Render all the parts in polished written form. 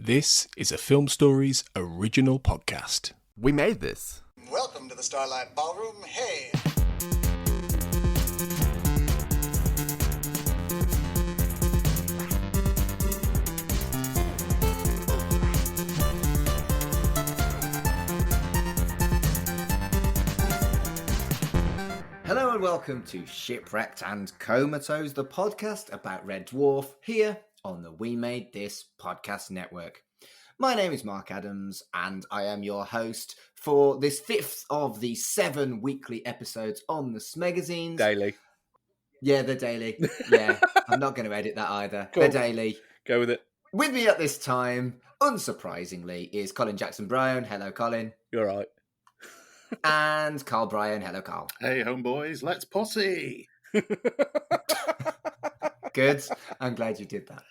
This is a Film Stories original podcast. We made this. Welcome to the Starlight Ballroom. Hey! Hello and welcome to Shipwrecked and Comatose, the podcast about Red Dwarf, here on the We Made This podcast network. My name is Mark Adams and I am your host for this fifth of the 7 weekly episodes on the Smegazine. Daily. Yeah, they're daily. Yeah, I'm not going to edit that either. Cool. They're daily. Go with it. With me at this time, unsurprisingly, is Colin Jackson Bryan. Hello, Colin. You're right. And Carl Bryan. Hello, Carl. Hey, homeboys, let's posse. Good. I'm glad you did that.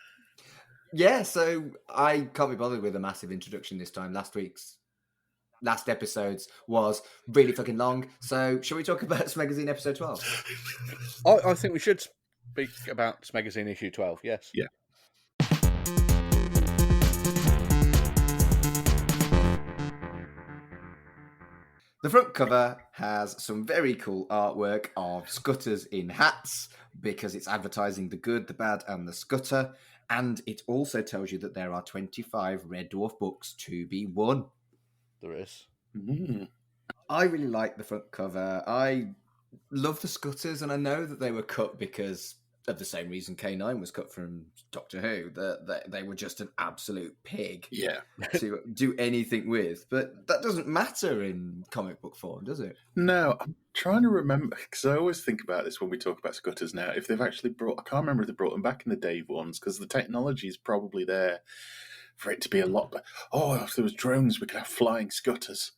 Yeah, so I can't be bothered with a massive introduction this time. Last episode's was really fucking long. So shall we talk about Smegazine episode 12? I think we should speak about Smegazine issue 12, yes. Yeah. The front cover has some very cool artwork of scutters in hats because it's advertising the good, the bad, and the scutter. And it also tells you that there are 25 Red Dwarf books to be won. There is. Mm. I really like the front cover. I love the scutters, and I know that they were cut because of the same reason K9 was cut from Doctor Who, that they were just an absolute pig Yeah. to do anything with. But that doesn't matter in comic book form, does it? No, I'm trying to remember, because I always think about this when we talk about scutters now. If they've actually I can't remember if they brought them back in the Dave ones, because the technology is probably there for it to be a lot better. Oh, if there was drones, we could have flying scutters.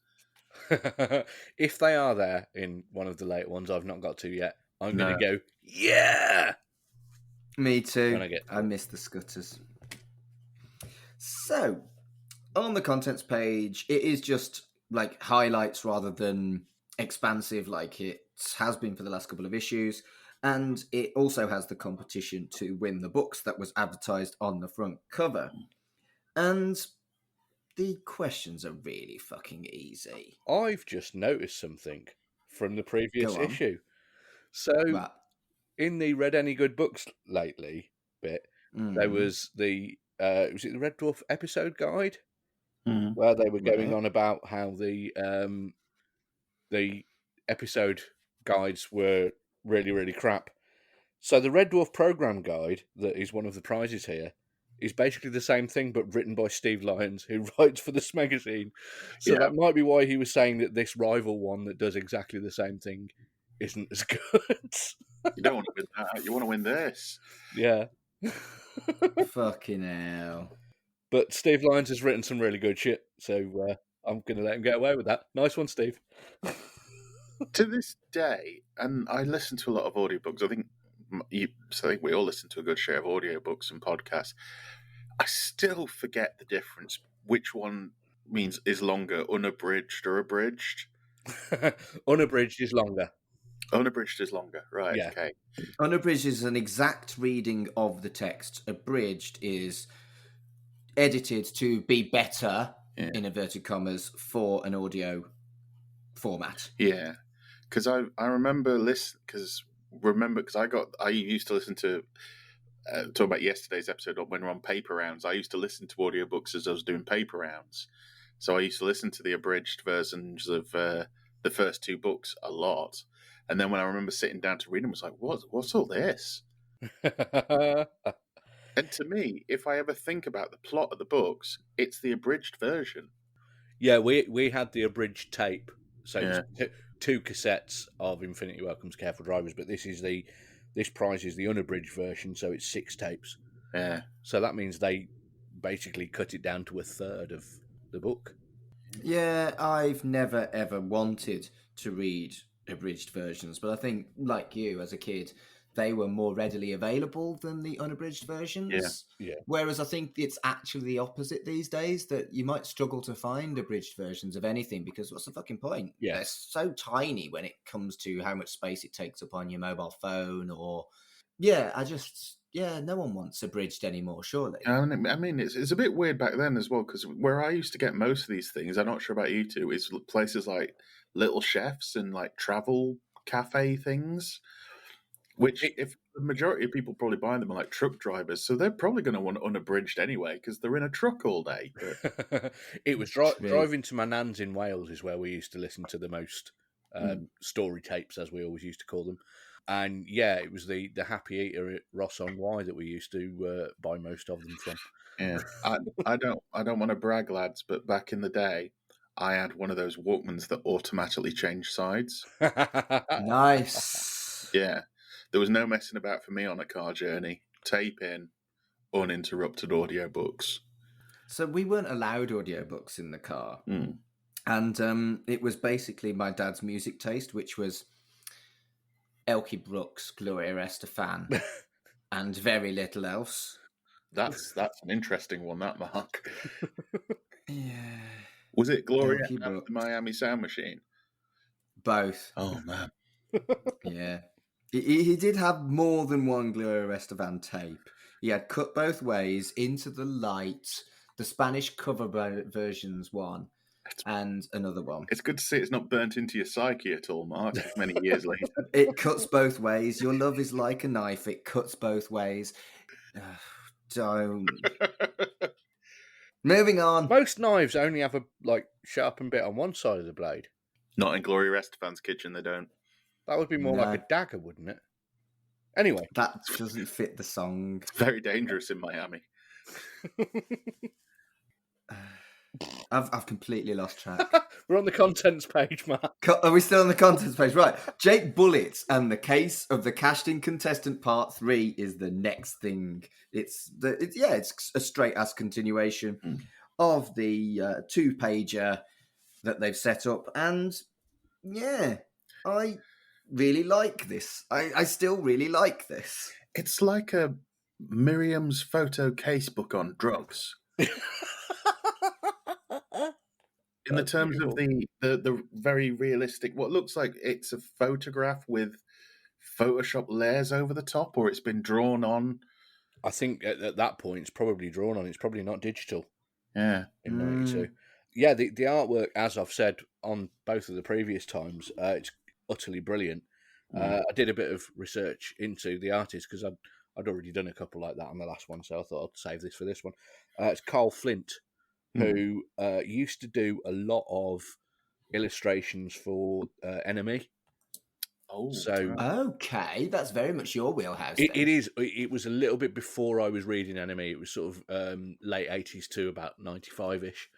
If they are there in one of the late ones I've not got to yet, I'm going to go, yeah! Me too. When I get to I miss the scutters. So, on the contents page, it is just like highlights rather than expansive like it has been for the last couple of issues. And it also has the competition to win the books that was advertised on the front cover. And the questions are really fucking easy. I've just noticed something from the previous Go on. issue. So, But, in the Read Any Good Books lately bit, there was the Red Dwarf episode guide, where they were going Right. on about how the episode guides were really, really crap. So the Red Dwarf program guide, that is one of the prizes here, is basically the same thing, but written by Steve Lyons, who writes for the Smegazine. So Yeah. that might be why he was saying that this rival one that does exactly the same thing isn't as good. You don't want to win that. You want to win this. Yeah. fucking hell. But Steve Lyons has written some really good shit, so I'm going to let him get away with that. Nice one, Steve. To this day, and I listen to a lot of audiobooks. I think we all listen to a good share of audiobooks and podcasts. I still forget the difference. Which one is longer, unabridged or abridged? Unabridged is longer. Unabridged is longer, right? Yeah. Okay. Unabridged is an exact reading of the text. Abridged is edited to be better, Yeah. in inverted commas, for an audio format. Yeah, because I remember because I used to listen to talk about yesterday's episode when we're on paper rounds. I used to listen to audiobooks as I was doing paper rounds, so I used to listen to the abridged versions of the first 2 books a lot. And then when I remember sitting down to read them, I was like, what's all this? And to me, if I ever think about the plot of the books, it's the abridged version. Yeah, we had the abridged tape. So Yeah. it's 2 cassettes of Infinity Welcome's Careful Drivers, but this prize is the unabridged version, so it's 6 tapes. Yeah. So that means they basically cut it down to a third of the book. Yeah, I've never ever wanted to read abridged versions, but I think, like you, as a kid, they were more readily available than the unabridged versions. Yeah. Whereas I think it's actually the opposite these days, that you might struggle to find abridged versions of anything because what's the fucking point? Yeah. They're so tiny when it comes to how much space it takes up on your mobile phone or... Yeah, no one wants abridged anymore, surely. And I mean, it's a bit weird back then as well, because where I used to get most of these things, I'm not sure about you two, is places like Little Chefs and like travel cafe things, which if the majority of people probably buy them are like truck drivers, so they're probably going to want unabridged anyway because they're in a truck all day. But... It was driving to my nan's in Wales is where we used to listen to the most story tapes, as we always used to call them. And yeah, it was the Happy Eater at Ross on Wye that we used to buy most of them from. Yeah, I don't want to brag, lads, but back in the day, I had one of those Walkmans that automatically changed sides. Nice. Yeah, there was no messing about for me on a car journey. Tape in, uninterrupted audiobooks. So we weren't allowed audiobooks in the car. And it was basically my dad's music taste, which was Elkie Brooks, Gloria Estefan, and very little else. That's an interesting one, that, Mark. Yeah. Was it Gloria Elkie and the Brooks. Miami Sound Machine? Both. Oh, man. Yeah. He did have more than one Gloria Estefan tape. He had Cut Both Ways, Into the Light, the Spanish cover versions one, and another one. It's good to see it's not burnt into your psyche at all, Mark, many years later. It cuts both ways. Your love is like a knife. It cuts both ways. Don't. Moving on. Most knives only have a sharpened bit on one side of the blade. Not in Gloria Estefan's kitchen, they don't. That would be more like a dagger, wouldn't it? Anyway. That doesn't fit the song. It's very dangerous in Miami. I've completely lost track. We're on the contents page, Mark. Are we still on the contents page? Right. Jake Bullitt and the Case of the Cashed-In Contestant Part 3 is the next thing. It's a straight-ass continuation of the 2-pager that they've set up. And, yeah, I really like this. I still really like this. It's like a Miriam's photo casebook on drugs. In the terms of the very realistic, what looks like it's a photograph with Photoshop layers over the top, or it's been drawn on. I think at that point it's probably drawn on. It's probably not digital. Yeah. In 92. Yeah, the artwork, as I've said on both of the previous times, it's utterly brilliant. I did a bit of research into the artist because I'd already done a couple like that on the last one, so I thought I'd save this for this one. It's Carl Flint, who used to do a lot of illustrations for Enemy. Oh, so okay, that's very much your wheelhouse. It is. It was a little bit before I was reading Enemy. It was sort of late 80s to about 95-ish.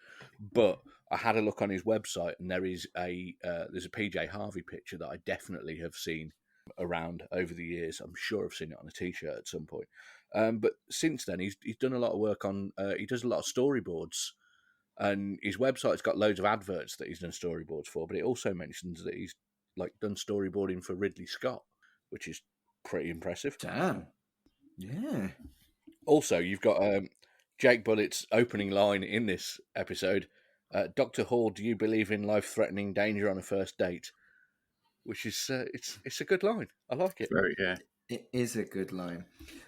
But I had a look on his website, and there's a PJ Harvey picture that I definitely have seen around over the years. I'm sure I've seen it on a T-shirt at some point. But since then, he's done a lot of work on. He does a lot of storyboards, and his website's got loads of adverts that he's done storyboards for. But it also mentions that he's done storyboarding for Ridley Scott, which is pretty impressive. Damn. Yeah. Also, you've got Jake Bullitt's opening line in this episode. Dr. Hall, do you believe in life-threatening danger on a first date? Which is it's a good line. I like it. It is a good line.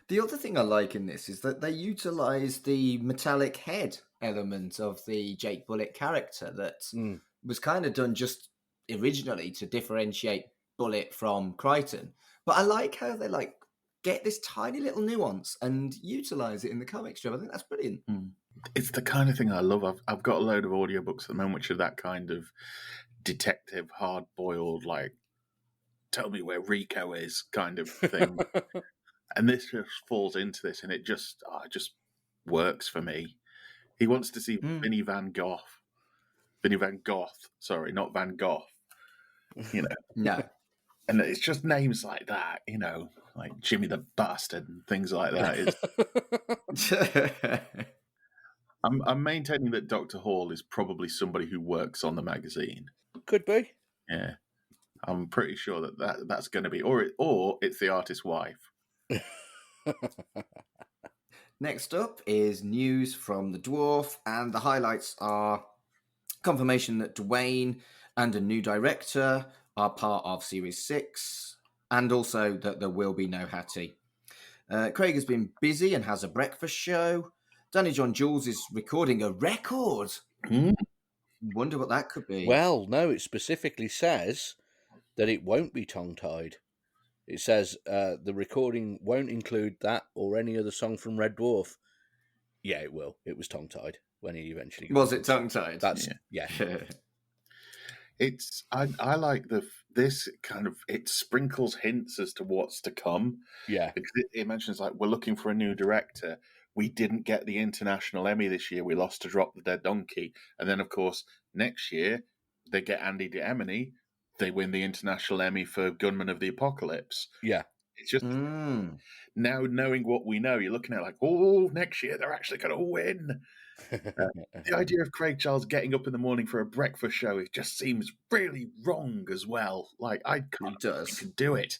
The other thing I like in this is that they utilise the metallic head element of the Jake Bullitt character that was kind of done just originally to differentiate Bullitt from Crichton. But I like how they get this tiny little nuance and utilise it in the comic strip. I think that's brilliant. It's the kind of thing I love. I've got a load of audiobooks at the moment which are that kind of detective, hard-boiled, tell me where Rico is kind of thing. And this just falls into this, and it just works for me. He wants to see Vinnie Van Gogh. Vinnie Van Gogh, sorry, not Van Gogh. No. And it's just names like that, like Jimmy the Bastard and things like that. I'm maintaining that Dr. Hall is probably somebody who works on the magazine. Could be. Yeah. I'm pretty sure that's going to be, or it's the artist's wife. Next up is news from the Dwarf, and the highlights are confirmation that Dwayne and a new director are part of Series 6, and also that there will be no Hattie. Craig has been busy and has a breakfast show. Danny John Jules is recording a record. Wonder what that could be. Well, no, it specifically says that it won't be tongue-tied. It says the recording won't include that or any other song from Red Dwarf. Yeah, it will. It was tongue-tied when he eventually got Was it tongue-tied? That's yeah. It's I like this kind of, it sprinkles hints as to what's to come. Yeah. Because it mentions like, we're looking for a new director. We didn't get the International Emmy this year. We lost to Drop the Dead Donkey. And then, of course, next year, they get Andy D'Emony. They win the International Emmy for Gunman of the Apocalypse. Yeah. It's just, now knowing what we know, you're looking at like, oh, next year they're actually going to win. The idea of Craig Charles getting up in the morning for a breakfast show, it just seems really wrong as well. Like, I can't think he can do it.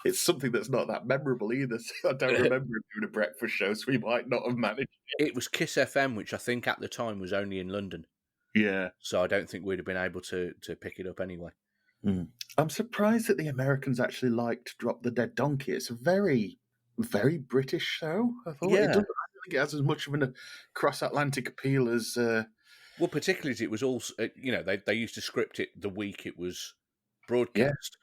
It's something that's not that memorable either. So I don't remember him doing a breakfast show, so we might not have managed it. It was Kiss FM, which I think at the time was only in London. Yeah. So I don't think we'd have been able to pick it up anyway. I'm surprised that the Americans actually liked Drop the Dead Donkey. It's a very, very British show. I thought I don't think it has as much of a cross-Atlantic appeal as... Well, particularly as it was all, they used to script it the week it was broadcast.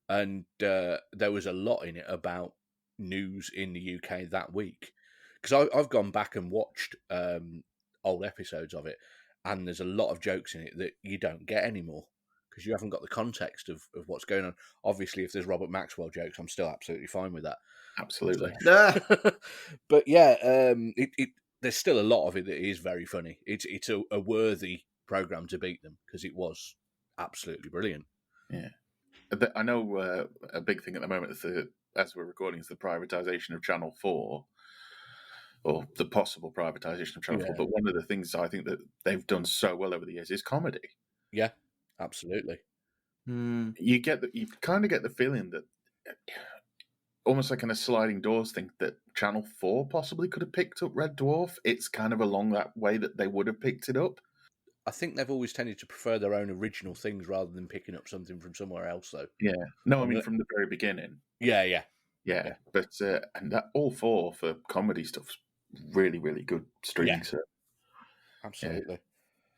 And there was a lot in it about news in the UK that week. Because I've gone back and watched old episodes of it, and there's a lot of jokes in it that you don't get anymore because you haven't got the context of what's going on. Obviously, if there's Robert Maxwell jokes, I'm still absolutely fine with that. Absolutely. But yeah, there's still a lot of it that is very funny. It's a worthy programme to beat them because it was absolutely brilliant. Yeah. I know a big thing at the moment, as we're recording, is the privatisation of Channel 4, or the possible privatisation of Channel 4. But one of the things I think that they've done so well over the years is comedy. Yeah, absolutely. You kind of get the feeling that, almost like in a sliding doors thing, that Channel 4 possibly could have picked up Red Dwarf. It's kind of along that way that they would have picked it up. I think they've always tended to prefer their own original things rather than picking up something from somewhere else, though. Yeah. No, I mean, from the very beginning. Yeah. But, and that all four for comedy stuff's really, really good streaming service. Absolutely.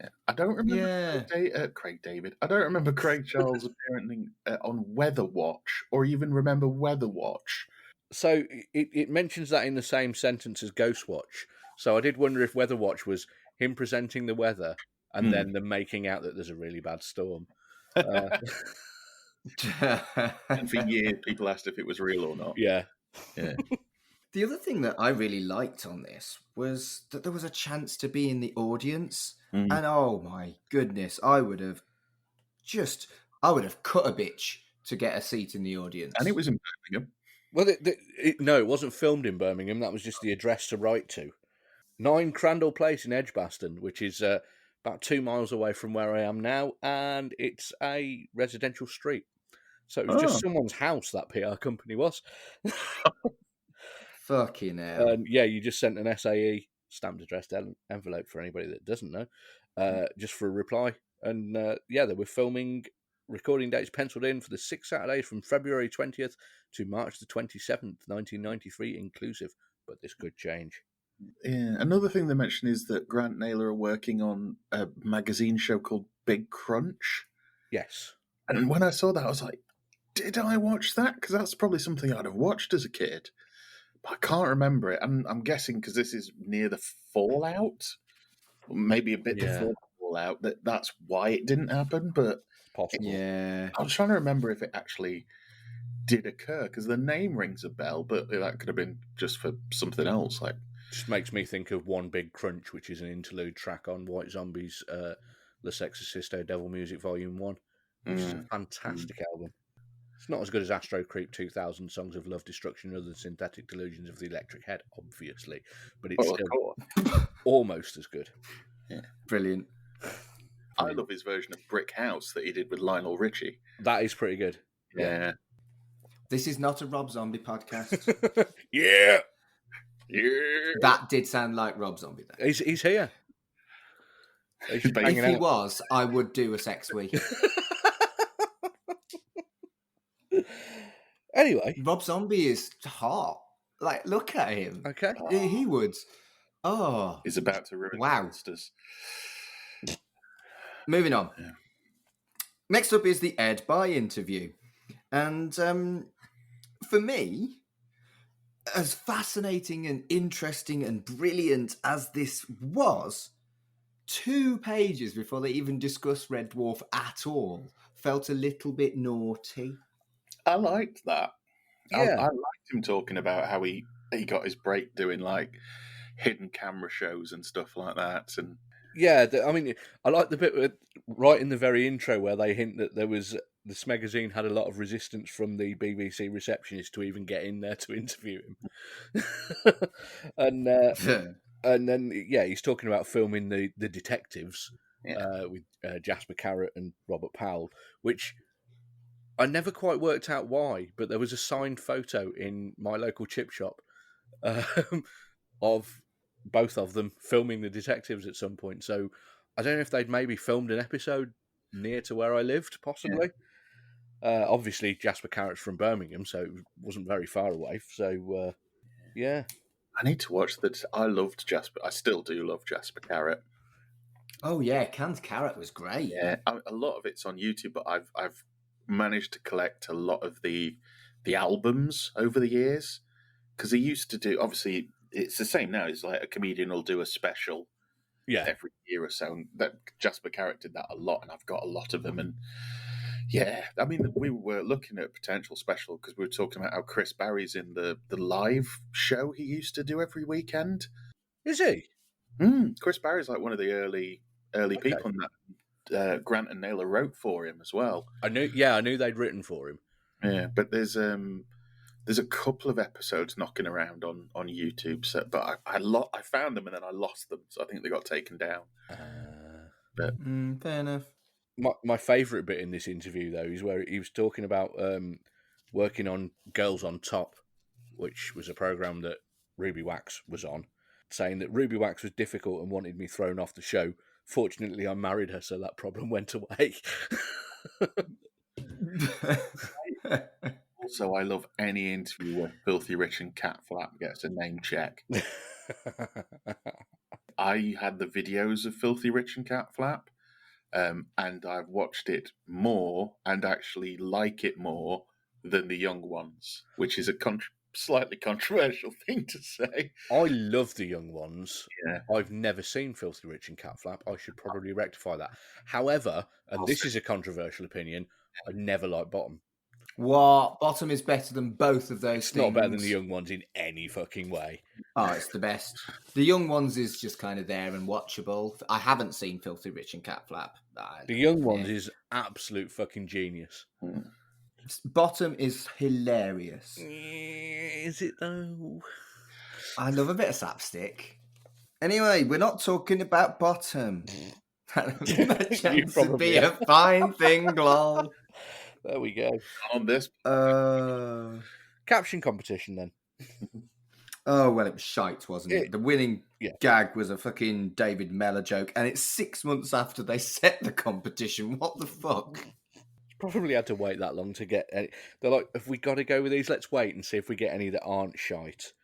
Yeah. I don't remember Craig David. I don't remember Craig Charles appearing on Weather Watch, or even remember Weather Watch. So it mentions that in the same sentence as Ghost Watch. So I did wonder if Weather Watch was him presenting the weather and then them making out that there's a really bad storm. And for years, people asked if it was real or not. Yeah. The other thing that I really liked on this was that there was a chance to be in the audience. And oh my goodness, I would have cut a bitch to get a seat in the audience. And it was in Birmingham. Well, no, it wasn't filmed in Birmingham. That was just the address to write to. 9 Crandall Place in Edgbaston, which is about 2 miles away from where I am now, and it's a residential street. So it was just someone's house, that PR company was. Fucking hell. Yeah, you just sent an SAE, stamped addressed envelope for anybody that doesn't know, just for a reply. And they were filming, recording dates penciled in for the 6 Saturdays from February 20th to March the 27th, 1993 inclusive. But this could change. Yeah. Another thing they mentioned is that Grant Naylor are working on a magazine show called Big Crunch. Yes. And when I saw that, I was like, did I watch that? Because that's probably something I'd have watched as a kid. But I can't remember it. I'm guessing because this is near the fallout, or maybe a bit before the fallout, that's why it didn't happen. But possible. Yeah. I was trying to remember if it actually did occur, because the name rings a bell, but that could have been just for something else. Like, just makes me think of One Big Crunch, which is an interlude track on White Zombie's Le Sexorcisto Devil Music Volume 1, which is a fantastic album. It's not as good as Astro Creep 2000 Songs of Love, Destruction, and Other Synthetic Delusions of the Electric Head, obviously, but it's still almost as good. Yeah. Brilliant. I love his version of Brick House that he did with Lionel Richie. That is pretty good. Yeah. This is not a Rob Zombie podcast. Yeah. That did sound like Rob Zombie, though. He's here. If he was, I would do a sex week. Anyway, Rob Zombie is hot. Like, look at him. okay. He would. Oh, He's about to ruin wow. monsters. Moving on. Yeah. Next up is the Ed Bye interview. And for me, as fascinating and interesting and brilliant as this was, 2 pages before they even discussed Red Dwarf at all felt a little bit naughty. I liked that. Yeah. I liked him talking about how he got his break doing like hidden camera shows and stuff like that. And Yeah, I mean, I like the bit right in the very intro where they hint that the Smegazine had a lot of resistance from the BBC receptionist to even get in there to interview him. And then, he's talking about filming the detectives with Jasper Carrot and Robert Powell, which I never quite worked out why, but there was a signed photo in my local chip shop of both of them filming the detectives at some point. So I don't know if they'd maybe filmed an episode near to where I lived, possibly. Obviously, Jasper Carrot's from Birmingham, so it wasn't very far away. So, yeah. I need to watch that. I loved Jasper. I still do love Jasper Carrot. Oh yeah, Canned Carrot was great. Yeah, a lot of it's on YouTube, but I've managed to collect a lot of the albums over the years, because he used to do. Obviously, it's the same now. It's like a comedian will do a special, every year or so. And that Jasper Carrot did that a lot, and I've got a lot of them. And yeah, I mean, we were looking at a potential special because we were talking about how Chris Barry's in the live show he used to do every weekend. Is he? Chris Barry's like one of the early people in that. Grant and Naylor wrote for him as well. I knew they'd written for him. Yeah, but there's a couple of episodes knocking around on YouTube. So, but I found them and then I lost them, so I think they got taken down. But fair enough. My favourite bit in this interview, though, is where he was talking about working on Girls on Top, which was a programme that Ruby Wax was on, saying that Ruby Wax was difficult and wanted me thrown off the show. Fortunately, I married her, so that problem went away. Also, I love any interview where Filthy Rich and Cat Flap gets a name check. I had the videos of Filthy Rich and Cat Flap, and I've watched it more and actually like it more than the young ones, which is a slightly controversial thing to say. I love the young ones. Yeah. I've never seen Filthy Rich and Cat Flap. I should probably rectify that. However, and this is a controversial opinion, I never liked Bottom. What? Bottom is better than both of those It's things. not better than the young ones in any fucking way. Oh, it's the best. The young ones is just kind of there and watchable. I haven't seen Filthy Rich and Cat Flap. The young ones is absolute fucking genius. Bottom is hilarious. Is it though? I love a bit of slapstick. Anyway, we're not talking about Bottom. That chance to be a fine thing, lol. There we go. On this caption competition then. Oh, well, it was shite, wasn't it? The winning gag was a fucking David Mellor joke, and it's 6 months after they set the competition. What the fuck? Probably had to wait that long to get any. They're like, if we got to go with these, let's wait and see if we get any that aren't shite.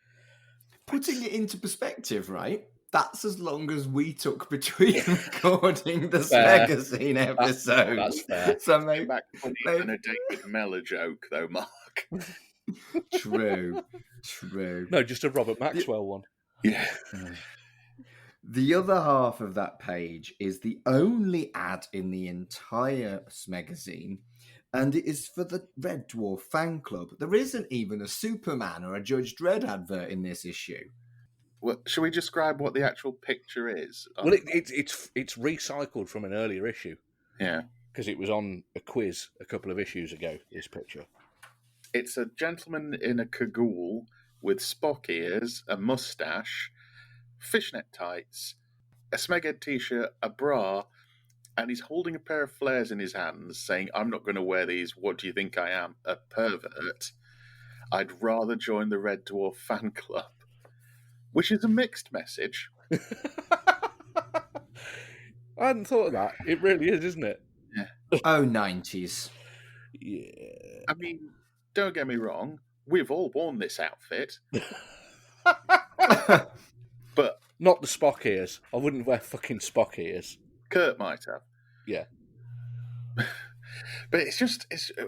Putting it into perspective, right? That's as long as we took between recording the Smegazine episode. That's fair. So maybe back on a David Mellor joke, though, Mark. True. No, just a Robert Maxwell one. Yeah. The other half of that page is the only ad in the entire Smegazine, and it is for the Red Dwarf fan club. There isn't even a Superman or a Judge Dredd advert in this issue. Well, should we describe what the actual picture is? Well, it's recycled from an earlier issue. Yeah. Because it was on a quiz a couple of issues ago, this picture. It's a gentleman in a cagoule with Spock ears, a moustache, fishnet tights, a Smeghead t-shirt, a bra, and he's holding a pair of flares in his hands saying, I'm not going to wear these, what do you think I am, a pervert? I'd rather join the Red Dwarf fan club. Which is a mixed message. I hadn't thought of that. It really is, isn't it? Yeah. Oh, 90s. Yeah. I mean, don't get me wrong, we've all worn this outfit, but Not the Spock ears. I wouldn't wear fucking Spock ears. Kurt might have. Yeah. But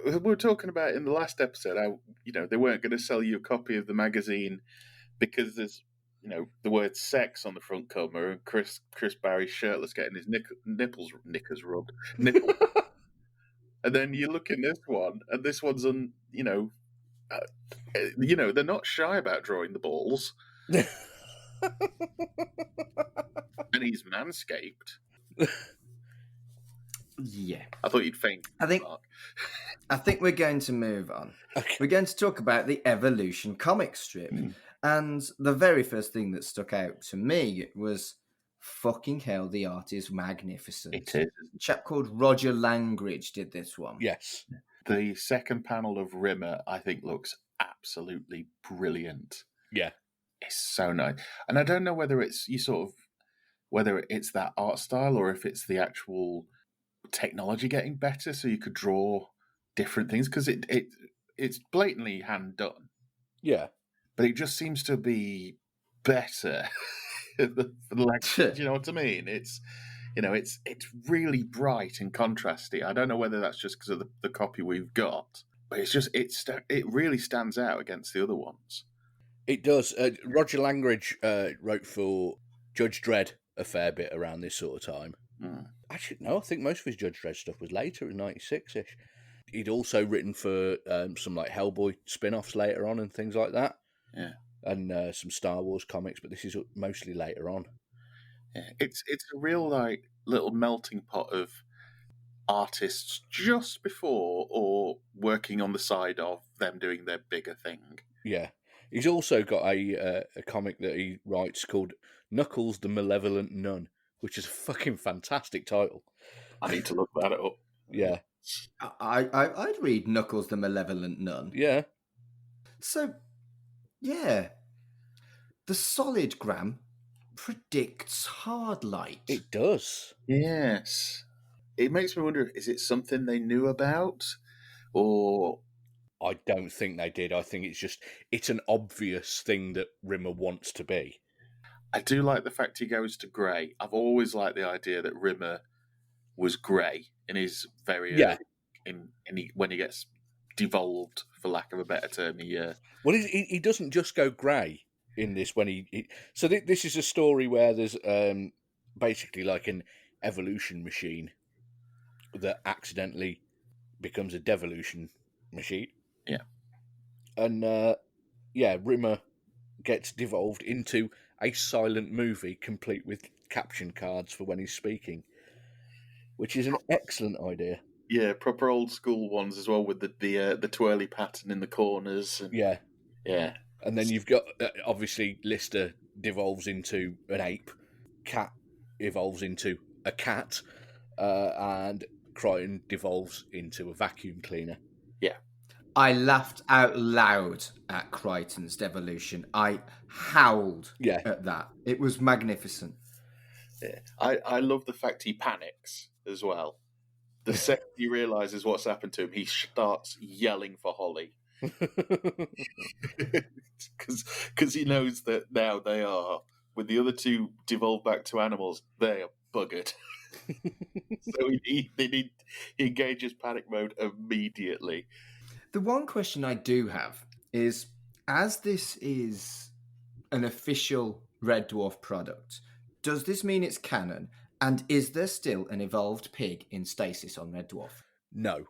we were talking about in the last episode how, they weren't going to sell you a copy of the magazine because there's, the word sex on the front cover and Chris Barry's shirtless getting his knickers rubbed. Nipple. And then you look in this one, and this one's on, they're not shy about drawing the balls. And he's manscaped. Yeah. I thought you'd faint. I think we're going to move on. Okay. We're going to talk about the Evolution comic strip. And the very first thing that stuck out to me was, fucking hell, the art is magnificent. It is. A chap called Roger Langridge did this one. Yes. The second panel of Rimmer, I think, looks absolutely brilliant. Yeah. It's so nice. And I don't know whether it's whether it's that art style or if it's the actual technology getting better so you could draw different things, because it's blatantly hand done. Yeah. But it just seems to be better. Do you know what I mean? It's really bright and contrasty. I don't know whether that's just because of the copy we've got, but it really stands out against the other ones. It does. Roger Langridge wrote for Judge Dredd a fair bit around this sort of time. Actually, no, I think most of his Judge Dredd stuff was later, in 96-ish. He'd also written for some like Hellboy spin-offs later on and things like that. Yeah. And some Star Wars comics, but this is mostly later on. Yeah. It's a real like little melting pot of artists just before or working on the side of them doing their bigger thing. Yeah. He's also got a comic that he writes called Knuckles the Malevolent Nun, which is a fucking fantastic title. I need to look that up. Yeah. I'd read Knuckles the Malevolent Nun. Yeah. So, yeah. The Solidgram predicts hard light. It does. Yes. It makes me wonder, is it something they knew about? Or... I don't think they did. I think it's an obvious thing that Rimmer wants to be. I do like the fact he goes to grey. I've always liked the idea that Rimmer was grey in his very early, when he gets devolved, for lack of a better term. Well, he doesn't just go grey in this when he so this is a story where there's basically like an evolution machine that accidentally becomes a devolution machine. Yeah. And Rimmer gets devolved into a silent movie complete with caption cards for when he's speaking, which is an excellent idea. Yeah, proper old school ones as well, with the twirly pattern in the corners. And... Yeah. Yeah. And then you've got, obviously, Lister devolves into an ape, Cat evolves into a cat, and Crichton devolves into a vacuum cleaner. Yeah. I laughed out loud at Crichton's devolution. I howled at that. It was magnificent. Yeah. I love the fact he panics as well. The second he realises what's happened to him, he starts yelling for Holly. Because he knows that now they are, with the other two devolved back to animals, they are buggered. So he engages panic mode immediately. The one question I do have is, as this is an official Red Dwarf product, does this mean it's canon? And is there still an evolved pig in stasis on Red Dwarf? No.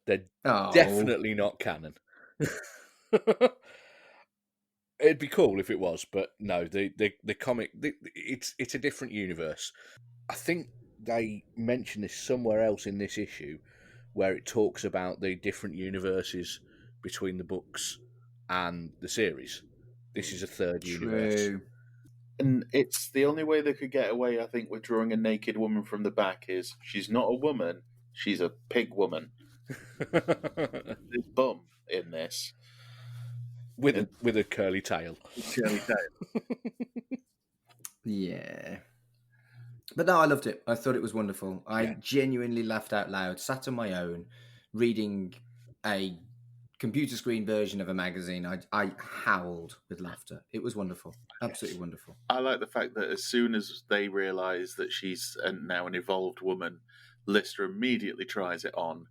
They're definitely not canon. It'd be cool if it was, but no, the comic, it's a different universe. I think they mention this somewhere else in this issue, where it talks about the different universes between the books and the series. This is a third universe. And it's the only way they could get away, I think, with drawing a naked woman from the back is she's not a woman, she's a pig woman. There's bum in this. With a curly tail. Curly tail. Yeah. But no, I loved it. I thought it was wonderful. I genuinely laughed out loud, sat on my own, reading a computer screen version of a magazine, I howled with laughter. It was wonderful. Absolutely wonderful. I like the fact that as soon as they realise that she's now an evolved woman, Lister immediately tries it on,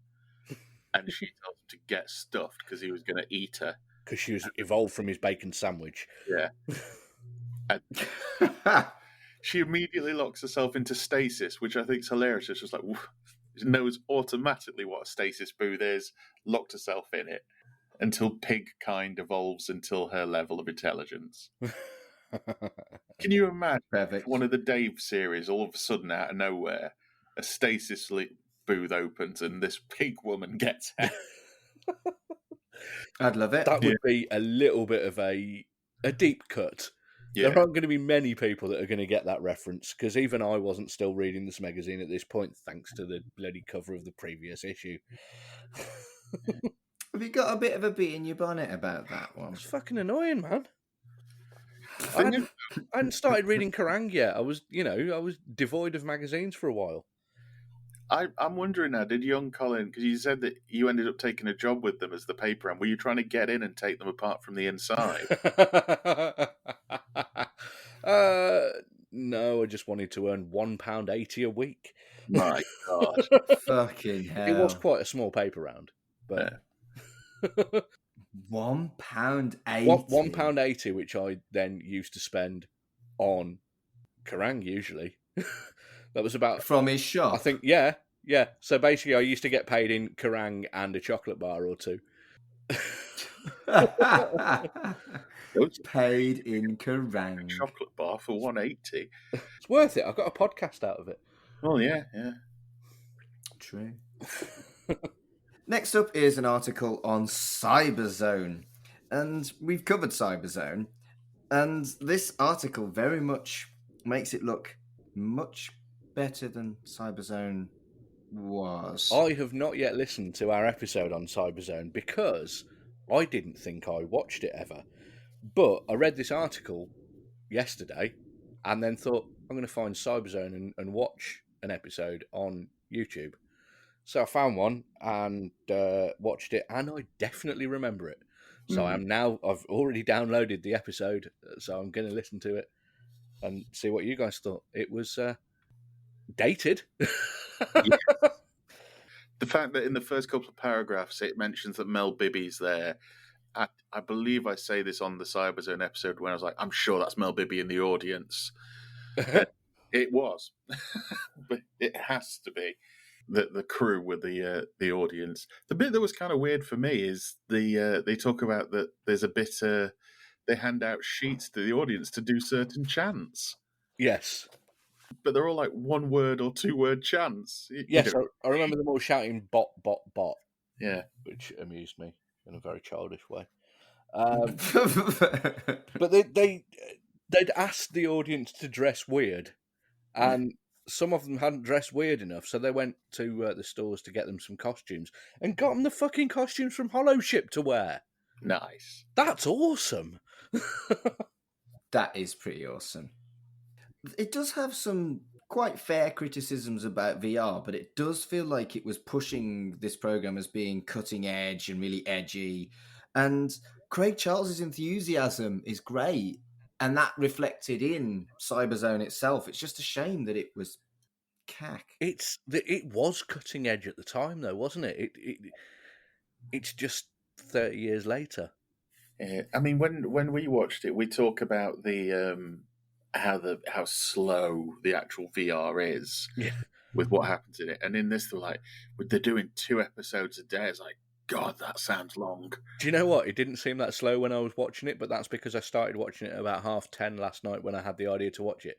and she tells him to get stuffed because he was going to eat her. Because she was evolved from his bacon sandwich. Yeah. And she immediately locks herself into stasis, which I think is hilarious. It's just like, she knows automatically what a stasis booth is, locked herself in it, until pig kind evolves until her level of intelligence. Can you imagine one of the Dave series, all of a sudden out of nowhere, a stasis booth opens and this pig woman gets out? I'd love it. That would be a little bit of a deep cut. Yeah. There aren't going to be many people that are going to get that reference, because even I wasn't still reading this magazine at this point, thanks to the bloody cover of the previous issue. Have you got a bit of a bee in your bonnet about that one? It's fucking annoying, man. I hadn't started reading Kerrang yet. I was devoid of magazines for a while. I'm wondering now, did young Colin, because you said that you ended up taking a job with them as the paper, and were you trying to get in and take them apart from the inside? No, I just wanted to earn £1.80 a week. My God. Fucking hell. It was quite a small paper round, but... Yeah. £1.80? £1.80, which I then used to spend on Kerrang, usually. That was about... From his shop? I think, yeah. So basically, I used to get paid in Kerrang and a chocolate bar or two. Paid in Kerrang. Chocolate bar for $1.80. It's worth it. I got a podcast out of it. Oh, yeah. True. Next up is an article on Cyberzone. And we've covered Cyberzone. And this article very much makes it look much better than Cyberzone was. I have not yet listened to our episode on Cyberzone because I didn't think I watched it ever. But I read this article yesterday and then thought, I'm going to find Cyberzone and watch an episode on YouTube. So I found one and watched it, and I definitely remember it. So I've already downloaded the episode, so I'm going to listen to it and see what you guys thought. It was dated. Yeah. The fact that in the first couple of paragraphs it mentions that Mel Bibby's there. I believe I say this on the Cyberzone episode when I was like, I'm sure that's Mel Bibby in the audience. It was. But it has to be. The crew with the audience. The bit that was kind of weird for me is they talk about that there's a bit they hand out sheets to the audience to do certain chants. Yes. But they're all like 1 word or 2 word chants. Yes, I remember them all shouting bot, bot, bot. Yeah. Which amused me in a very childish way. But they'd asked the audience to dress weird, and some of them hadn't dressed weird enough, so they went to the stores to get them some costumes and got them the fucking costumes from Hollow Ship to wear. Nice. That's awesome. That is pretty awesome. It does have some quite fair criticisms about VR, but it does feel like it was pushing this program as being cutting edge and really edgy. And Craig Charles's enthusiasm is great. And that reflected in Cyberzone itself. It's just a shame that it was cack. It was cutting edge at the time, though, wasn't it? It's just 30 years later. Yeah, I mean, when we watched it, we talk about the how slow the actual VR is with what happens in it, and in this, they're doing 2 episodes a day. It's like, God, that sounds long. Do you know what? It didn't seem that slow when I was watching it, but that's because I started watching it about 10:30 last night when I had the idea to watch it.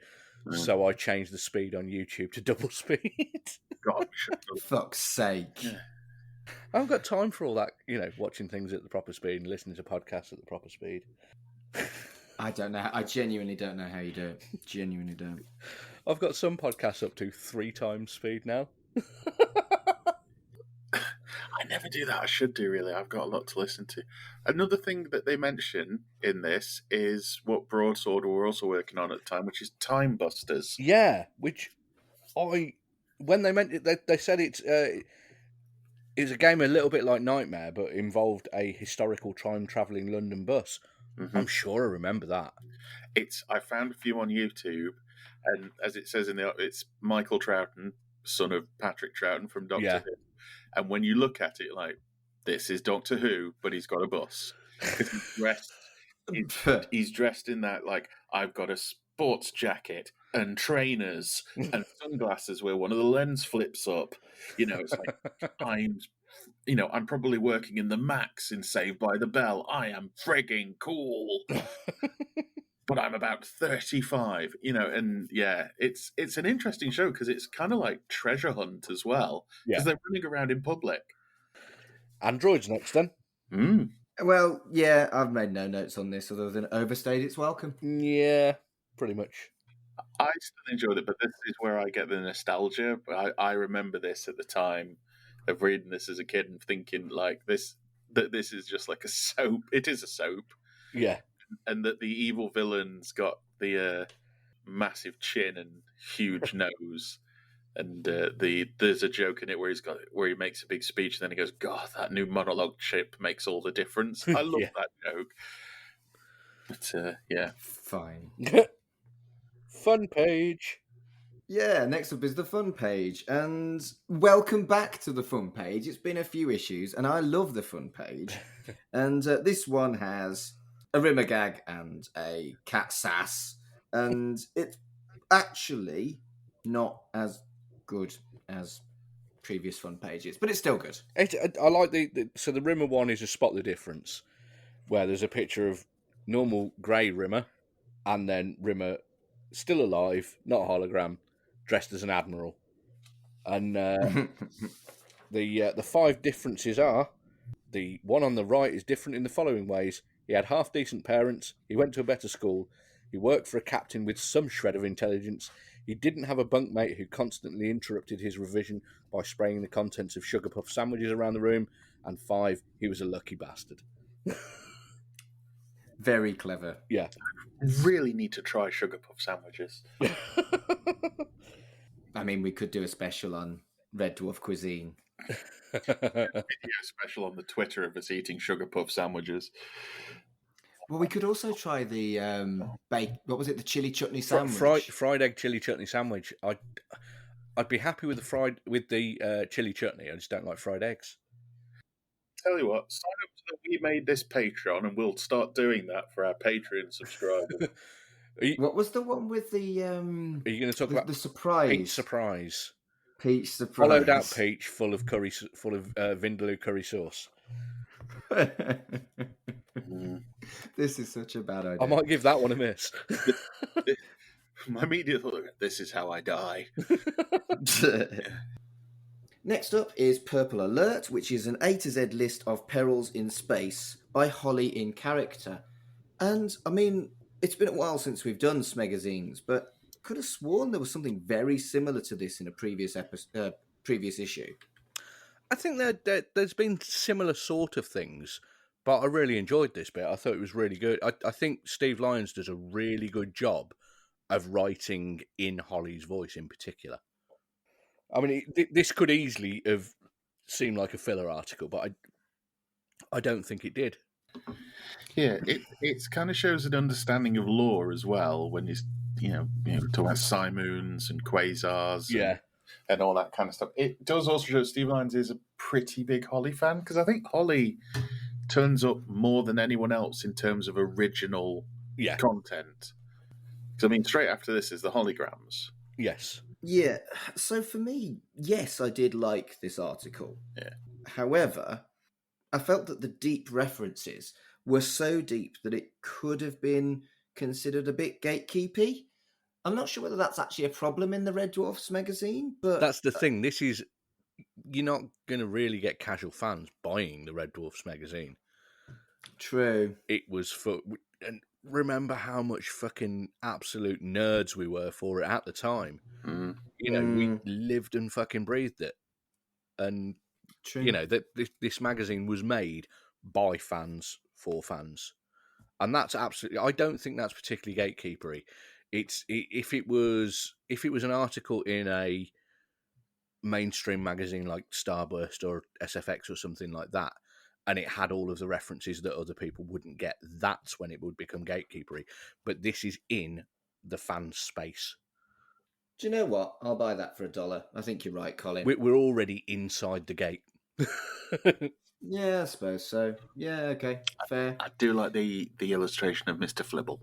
So I changed the speed on YouTube to double speed. God, for fuck's sake. Yeah. I haven't got time for all that, watching things at the proper speed and listening to podcasts at the proper speed. I don't know. I genuinely don't know how you do it. Genuinely don't. I've got some podcasts up to 3 times speed now. I never do that. I should do, really. I've got a lot to listen to. Another thing that they mention in this is what Broadsword were also working on at the time, which is Time Busters. Yeah, which when they meant it, they said it's It was a game a little bit like Nightmare, but involved a historical time-travelling London bus. Mm-hmm. I'm sure I remember that. I found a few on YouTube, and as it says it's Michael Troughton, son of Patrick Troughton from Doctor Who. And when you look at it, like, this is Doctor Who, but he's got a bus. Because he's dressed in that, like, I've got a sports jacket and trainers and sunglasses where one of the lens flips up. It's like, I'm probably working in the Max in Saved by the Bell. I am frigging cool. But I'm about 35, and yeah, it's an interesting show because it's kind of like Treasure Hunt as well, because they're running around in public. Androids next, then. Well, yeah, I've made no notes on this other than overstayed its welcome. Yeah, pretty much. I still enjoyed it, but this is where I get the nostalgia. I remember this at the time of reading this as a kid and thinking, like, that this is just like a soap. It is a soap. Yeah. And that the evil villain's got the massive chin and huge nose, and there's a joke in it where he makes a big speech, and then he goes, "God, that new monologue chip makes all the difference." I love that joke. But yeah, fine. Fun page. Yeah, next up is the fun page, and welcome back to the fun page. It's been a few issues, and I love the fun page. And this one has a rimmer gag and a cat sass, and it's actually not as good as previous fun pages, but it's still good. I like so the Rimmer one is a spot the difference, where there's a picture of normal grey Rimmer, and then Rimmer still alive, not a hologram, dressed as an admiral. And the 5 differences are: the one on the right is different in the following ways. He had half-decent parents, he went to a better school, he worked for a captain with some shred of intelligence, he didn't have a bunkmate who constantly interrupted his revision by spraying the contents of Sugar Puff sandwiches around the room, and 5, he was a lucky bastard. Very clever. Yeah. Really need to try Sugar Puff sandwiches. I mean, we could do a special on Red Dwarf cuisine. Video special on the Twitter of us eating Sugar Puff sandwiches. Well, we could also try the what was it? The chili chutney sandwich. Fried egg chili chutney sandwich. I'd be happy with the chili chutney. I just don't like fried eggs. Tell you what, sign up to the We Made This Patreon, and we'll start doing that for our Patreon subscribers. What was the one with the? Are you going to talk about the surprise? Peach surprise. Peach surprise. Hollowed out peach full of vindaloo curry sauce. This is such a bad idea. I might give that one a miss. My immediate thought, this is how I die. Next up is Purple Alert, which is an A to Z list of perils in space by Holly in character. And, I mean, it's been a while since we've done Smegazines, but could have sworn there was something very similar to this in a previous issue. I think that there's been similar sort of things, but I really enjoyed this bit. I thought it was really good. I think Steve Lyons does a really good job of writing in Holly's voice in particular. I mean, this could easily have seemed like a filler article, but I don't think it did. Yeah, it kind of shows an understanding of lore as well when you talk about simoons and quasars, and all that kind of stuff. It does also show Steve Lyons is a pretty big Holly fan, because I think Holly turns up more than anyone else in terms of original content. Because I mean, straight after this is the holograms. Yes. Yeah, so for me, yes, I did like this article. Yeah. However, I felt that the deep references were so deep that it could have been considered a bit gatekeepy. I'm not sure whether that's actually a problem in the Red Dwarf Smegazine, but... That's the thing. You're not going to really get casual fans buying the Red Dwarf Smegazine. True. It was for... And remember how much fucking absolute nerds we were for it at the time. Mm. We lived and fucking breathed it. And, True. this magazine was made by fans for fans. And that's absolutely... I don't think that's particularly gatekeepery. If it was an article in a mainstream magazine like Starburst or SFX or something like that, and it had all of the references that other people wouldn't get, that's when it would become gatekeepery. But this is in the fan space. Do you know what? I'll buy that for $1. I think you're right, Colin. We're already inside the gate. Yeah, I suppose so. Yeah, okay, fair. I do like the illustration of Mr. Flibble.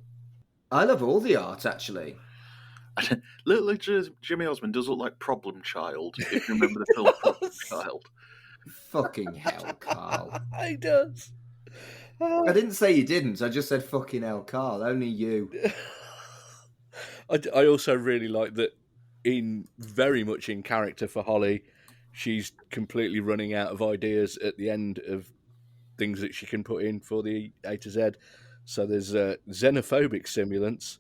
I love all the art, actually. Little Jimmy Osmond does look like Problem Child, if you remember the film Problem Child. Fucking hell, Carl. He does. I didn't say you didn't. I just said fucking hell, Carl. Only you. I also really like that, very much in character for Holly, she's completely running out of ideas at the end of things that she can put in for the A to Z. So there's xenophobic simulants,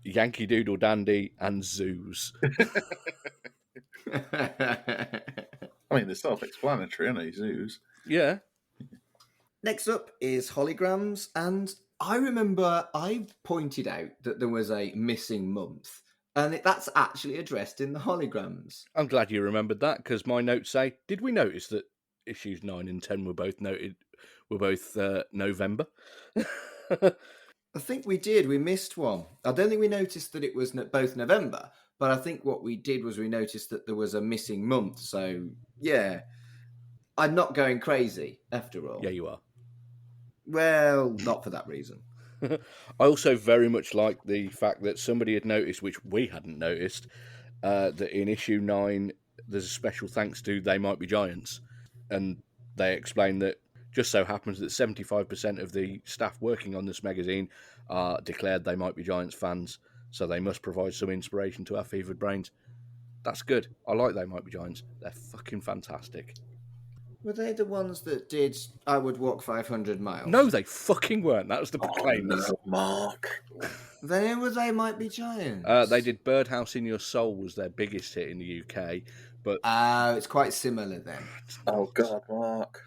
Yankee Doodle Dandy, and zoos. I mean, they're self-explanatory, aren't they, zoos? Yeah. Next up is holograms, and I remember I pointed out that there was a missing month, and that's actually addressed in the holograms. I'm glad you remembered that, because my notes say, did we notice that issues 9 and 10 were both November? I think we did. We missed one. I don't think we noticed that it was both November, but I think what we did was we noticed that there was a missing month. So, yeah, I'm not going crazy after all. Yeah, you are. Well, not for that reason. I also very much like the fact that somebody had noticed, which we hadn't noticed, that in issue 9 there's a special thanks to They Might Be Giants, and they explain that just so happens that 75% of the staff working on this magazine are declared They Might Be Giants fans, so they must provide some inspiration to our fevered brains. That's good. I like They Might Be Giants. They're fucking fantastic. Were they the ones that did I Would Walk 500 Miles? No, they fucking weren't. That was the Proclaimers. No, Mark. Then were They Might Be Giants? They did Birdhouse in Your Soul was their biggest hit in the UK, but it's quite similar then. Oh, God, Mark.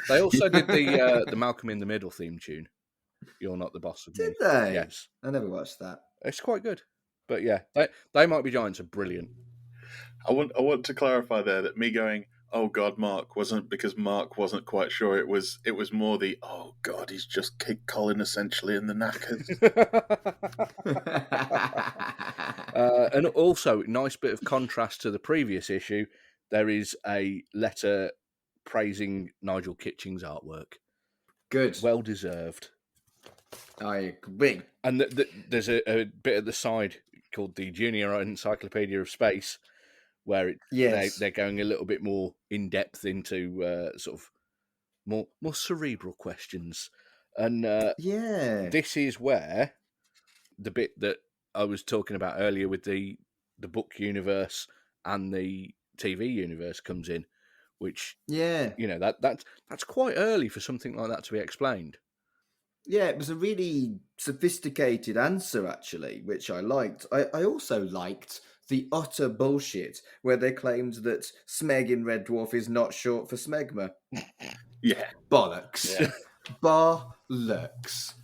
they also did the Malcolm in the Middle theme tune. You're Not the Boss of Me. Did they? Yes. I never watched that. It's quite good. But yeah, they Might Be Giants are brilliant. I want to clarify there that me going, oh God, Mark, wasn't because Mark wasn't quite sure. It was more the, oh God, he's just kicked Colin essentially in the knackers. And also, nice bit of contrast to the previous issue, there is a letter praising Nigel Kitching's artwork. Good. Well deserved. I agree. And there's a bit at the side called the Junior Encyclopedia of Space, where they're going a little bit more in depth into sort of more cerebral questions. And this is where the bit that I was talking about earlier with the book universe and the TV universe comes in, which that's quite early for something like that to be explained. Yeah, it was a really sophisticated answer, actually, which I liked. I also liked the utter bullshit where they claimed that Smeg in Red Dwarf is not short for smegma. Yeah. Bollocks. Yeah. Bollocks.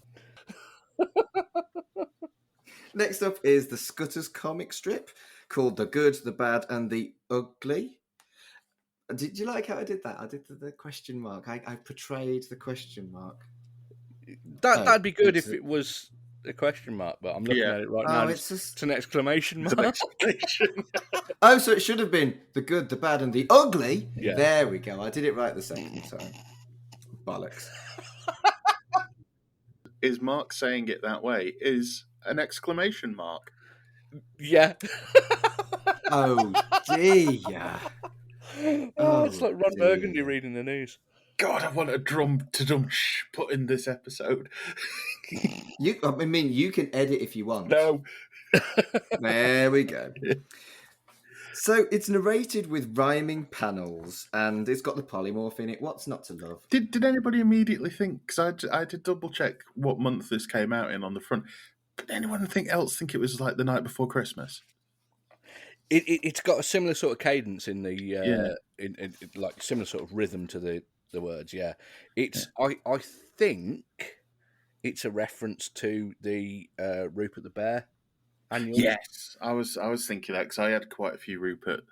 Next up is the Scutters comic strip called The Good, the Bad, and the Ugly. Did you like how I did that? I did the question mark. I portrayed the question mark. That'd be good if it was a question mark, but I'm looking at it right now. It's an exclamation mark. It's an exclamation. So it should have been The Good, the Bad, and the Ugly. Yeah. There we go. I did it right the second time. Bollocks. Is Mark saying it that way? Is an exclamation mark? Yeah. Oh dear. It's like Ron Burgundy reading the news. God, I want a drum put in this episode. You can edit if you want. No. There we go. So it's narrated with rhyming panels, and it's got the polymorph in it. What's not to love? Did anybody immediately think? Because I had to double check what month this came out in on the front. Did anyone else think it was like the night before Christmas? It's got a similar sort of cadence in the in like similar sort of rhythm to the words. Yeah, I think it's a reference to the Rupert the Bear And Yes, I was thinking that because I had quite a few Rupert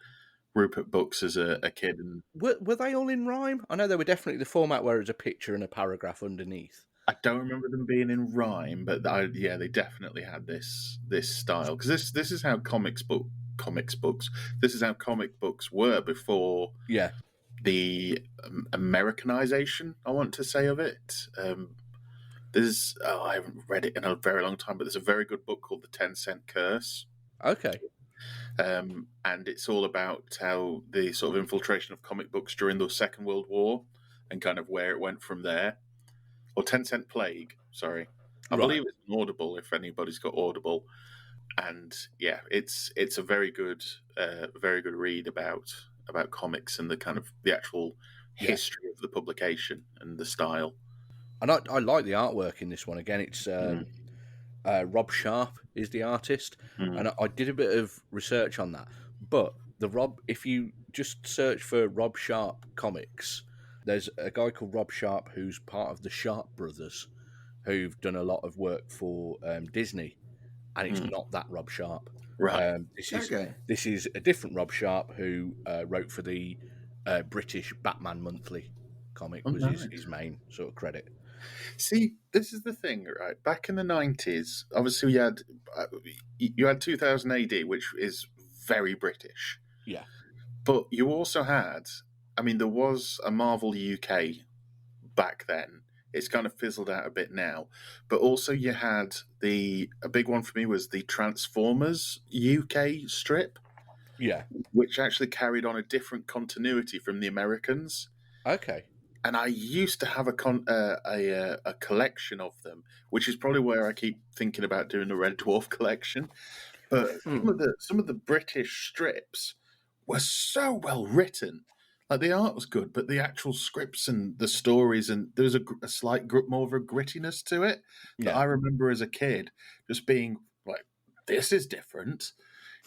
books as a kid, and were they all in rhyme? I know they were definitely the format where it's a picture and a paragraph underneath. I don't remember them being in rhyme, but yeah, they definitely had this style because this is how comics books. This is how comic books were before Yeah. the Americanization, I want to say, of it. I haven't read it in a very long time, but there's a very good book called The 10-Cent Curse. Okay. And it's all about how the sort of infiltration of comic books during the Second World War and kind of where it went from there. Or 10-Cent Plague, sorry. I believe it's an Audible, if anybody's got Audible. And yeah, it's a very good read about comics and the kind of the actual history of the publication and the style. And I like the artwork in this one. Again, it's Rob Sharp is the artist, and I did a bit of research on that. But if you just search for Rob Sharp comics, there's a guy called Rob Sharp who's part of the Sharp Brothers, who've done a lot of work for Disney, and it's not that Rob Sharp. Right. This is a different Rob Sharp who wrote for the British Batman Monthly comic. Was his main sort of credit. See, this is the thing, right? Back in the 90s, obviously you had 2000 AD, which is very British. Yeah. But you also had, I mean, there was a Marvel UK back then. It's kind of fizzled out a bit now. But also you had a big one for me was the Transformers UK strip. Yeah. Which actually carried on a different continuity from the Americans. Okay. And I used to have a collection of them, which is probably where I keep thinking about doing the Red Dwarf collection. But some of the British strips were so well written. Like the art was good, but the actual scripts and the stories, and there was a slight more of a grittiness to it that I remember as a kid just being like, "This is different."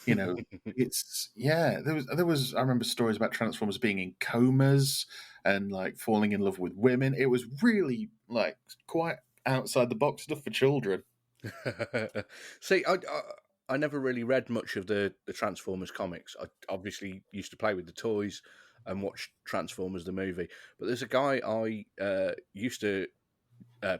You know, there was I remember stories about Transformers being in comas and like falling in love with women. It was really like quite outside the box stuff for children. See, I never really read much of the Transformers comics. I obviously used to play with the toys and watch Transformers the movie. But there's a guy I used to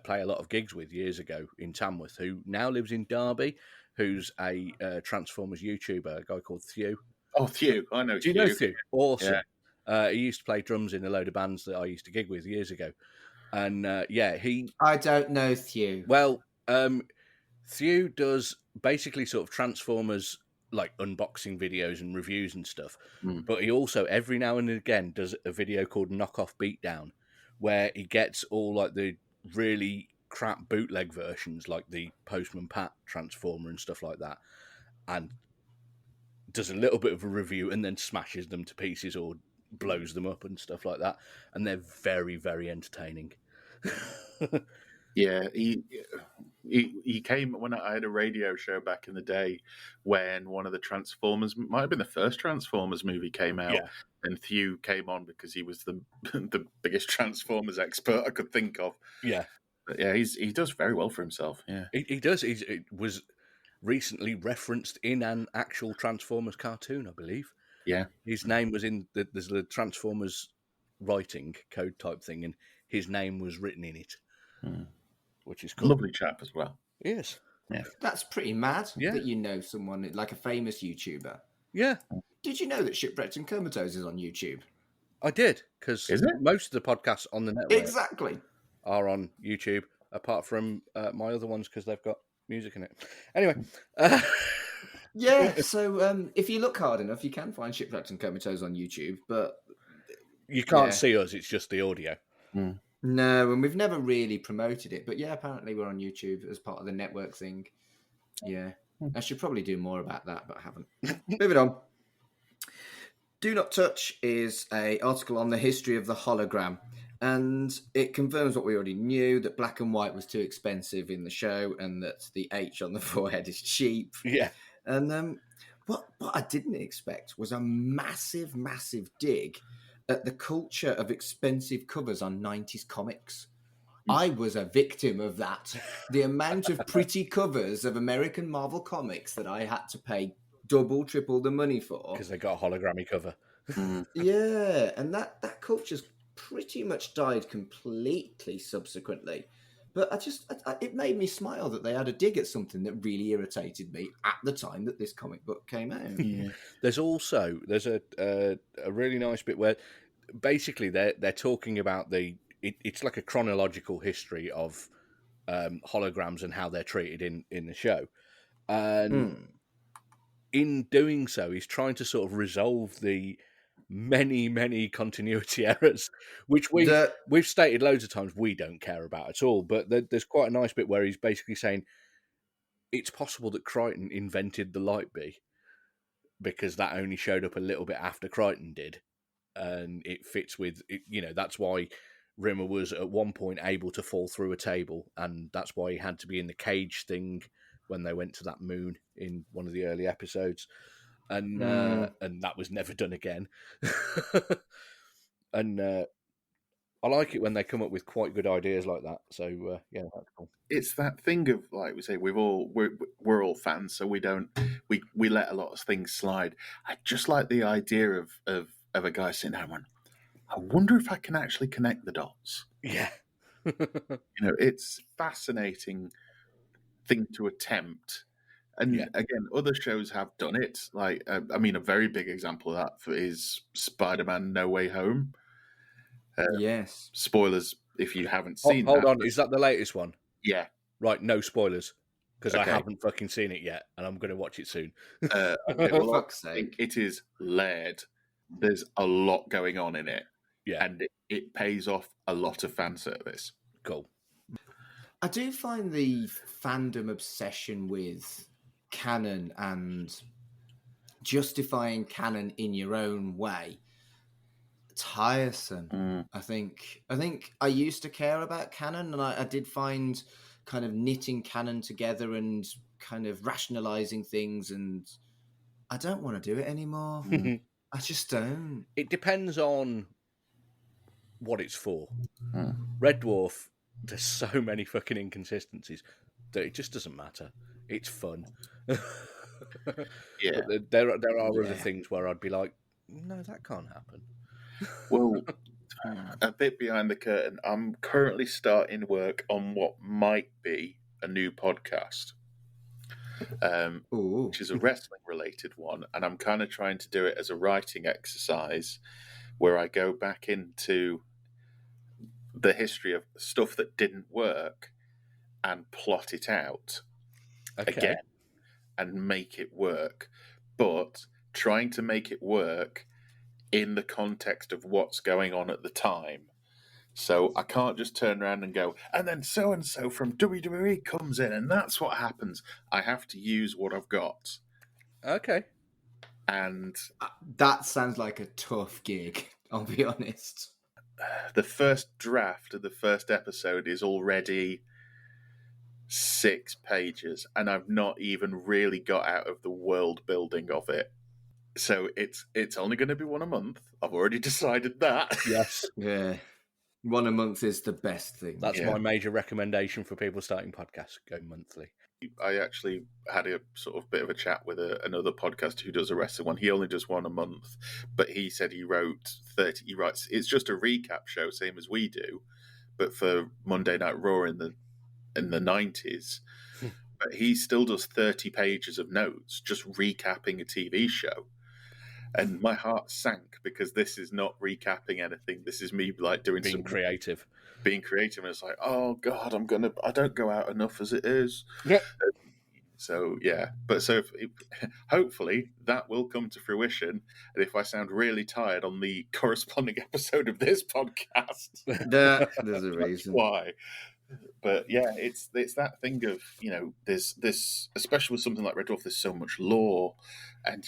play a lot of gigs with years ago in Tamworth who now lives in Derby, who's a Transformers YouTuber, a guy called Thew. Oh, Thew. I know Thew. Do you know Thew? Awesome. Yeah. He used to play drums in a load of bands that I used to gig with years ago. And I don't know Thew. Well, Thew does basically sort of Transformers like unboxing videos and reviews and stuff. But he also every now and again does a video called Knockoff Beatdown, where he gets all like the really crap bootleg versions, like the Postman Pat Transformer and stuff like that, and does a little bit of a review and then smashes them to pieces or blows them up and stuff like that. And they're very, very entertaining. Yeah, he came when I had a radio show back in the day when one of the Transformers, might have been the first Transformers movie, came out, and Thew came on because he was the biggest Transformers expert I could think of. Yeah, but yeah, he does very well for himself. Yeah, he does. It was recently referenced in an actual Transformers cartoon, I believe. Yeah, his name was in there's the Transformers writing code type thing, and his name was written in it. Which is cool. Lovely chap as well. Yes. Yeah. That's pretty mad that you know someone like a famous YouTuber. Yeah. Did you know that Shipwrecked and Comatose is on YouTube? I did, because most of the podcasts on the network are on YouTube, apart from my other ones because they've got music in it. Anyway. Yeah, so if you look hard enough, you can find Shipwrecked and Comatose on YouTube, but you can't see us, it's just the audio. No, and we've never really promoted it, but yeah, apparently we're on YouTube as part of the network thing. Yeah, I should probably do more about that, but I haven't. Moving on. Do Not Touch is an article on the history of the hologram, and it confirms what we already knew, that black and white was too expensive in the show and that the H on the forehead is cheap. Yeah. And what I didn't expect was a massive, massive dig at the culture of expensive covers on 90s comics. I was a victim of that. The amount of pretty covers of American Marvel comics that I had to pay double, triple the money for. Because they got a hologrammy cover. Yeah, and that culture's pretty much died completely subsequently. But it made me smile that they had a dig at something that really irritated me at the time that this comic book came out. Yeah. There's a really nice bit where basically they're talking about it's like a chronological history of holograms and how they're treated in the show, and in doing so, he's trying to sort of resolve the many continuity errors, which we've stated loads of times we don't care about at all. But there's quite a nice bit where he's basically saying it's possible that Crichton invented the light bee because that only showed up a little bit after Crichton did, and it fits with that's why Rimmer was at one point able to fall through a table, and that's why he had to be in the cage thing when they went to that moon in one of the early episodes, and that was never done again. And I like it when they come up with quite good ideas like that. So yeah, that's cool. It's that thing of, like we say, we're all fans, so we let a lot of things slide. I just like the idea of a guy sitting down and I wonder if I can actually connect the dots. Yeah. It's fascinating thing to attempt. And again, other shows have done it. Like, a very big example of that is Spider-Man No Way Home. Yes. Spoilers if you haven't seen Hold on, is that the latest one? Yeah. Right, no spoilers. Because Okay. I haven't fucking seen it yet, and I'm going to watch it soon. Okay, well, fuck's sake. It is layered. There's a lot going on in it. Yeah. And it pays off a lot of fan service. Cool. I do find the fandom obsession with canon and justifying canon in your own way tiresome. I think I used to care about canon, and I did find kind of knitting canon together and kind of rationalizing things, and I don't want to do it anymore. I just don't. It depends on what it's for. Red Dwarf, there's so many fucking inconsistencies that it just doesn't matter. It's fun. Yeah. But there are other things where I'd be like, no, that can't happen. Well, a bit behind the curtain, I'm currently starting work on what might be a new podcast, which is a wrestling-related one, and I'm kind of trying to do it as a writing exercise where I go back into the history of stuff that didn't work and plot it out again and make it work, but trying to make it work in the context of what's going on at the time. So I can't just turn around and go, and then so-and-so from WWE comes in, and that's what happens. I have to use what I've got. Okay. And that sounds like a tough gig, I'll be honest. The first draft of the first episode is already 6 pages, and I've not even really got out of the world building of it. So it's only going to be one a month. I've already decided that. Yes. Yeah. One a month is the best thing. That's my major recommendation for people starting podcasts. Go monthly. I actually had a sort of bit of a chat with another podcaster who does a wrestling one. He only does one a month, but he said he wrote 30. He writes, it's just a recap show, same as we do, but for Monday Night Raw in the 90s. But he still does 30 pages of notes, just recapping a TV show. And my heart sank because this is not recapping anything. This is me like doing being creative. And it's like, oh God, I don't go out enough as it is. Yeah. So yeah, but hopefully that will come to fruition. And if I sound really tired on the corresponding episode of this podcast, there's a reason why. But yeah, it's that thing of, there's this, especially with something like Red Dwarf, there's so much lore, and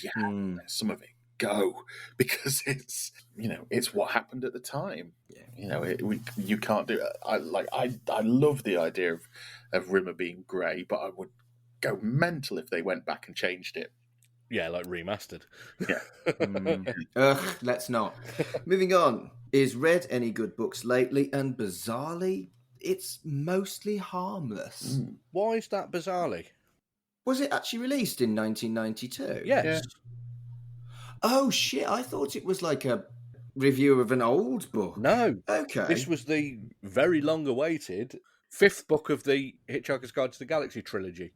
some of it go because it's it's what happened at the time. You can't do it. I love the idea of Rimmer being grey, but I would go mental if they went back and changed it. Yeah, like remastered. Yeah. Let's not. Moving on. Is read any good books lately? And bizarrely, it's mostly harmless. Why is that bizarrely? Was it actually released in 1992? Yes. Yeah. Oh shit! I thought it was like a review of an old book. No. Okay. This was the very long-awaited 5th book of the Hitchhiker's Guide to the Galaxy trilogy.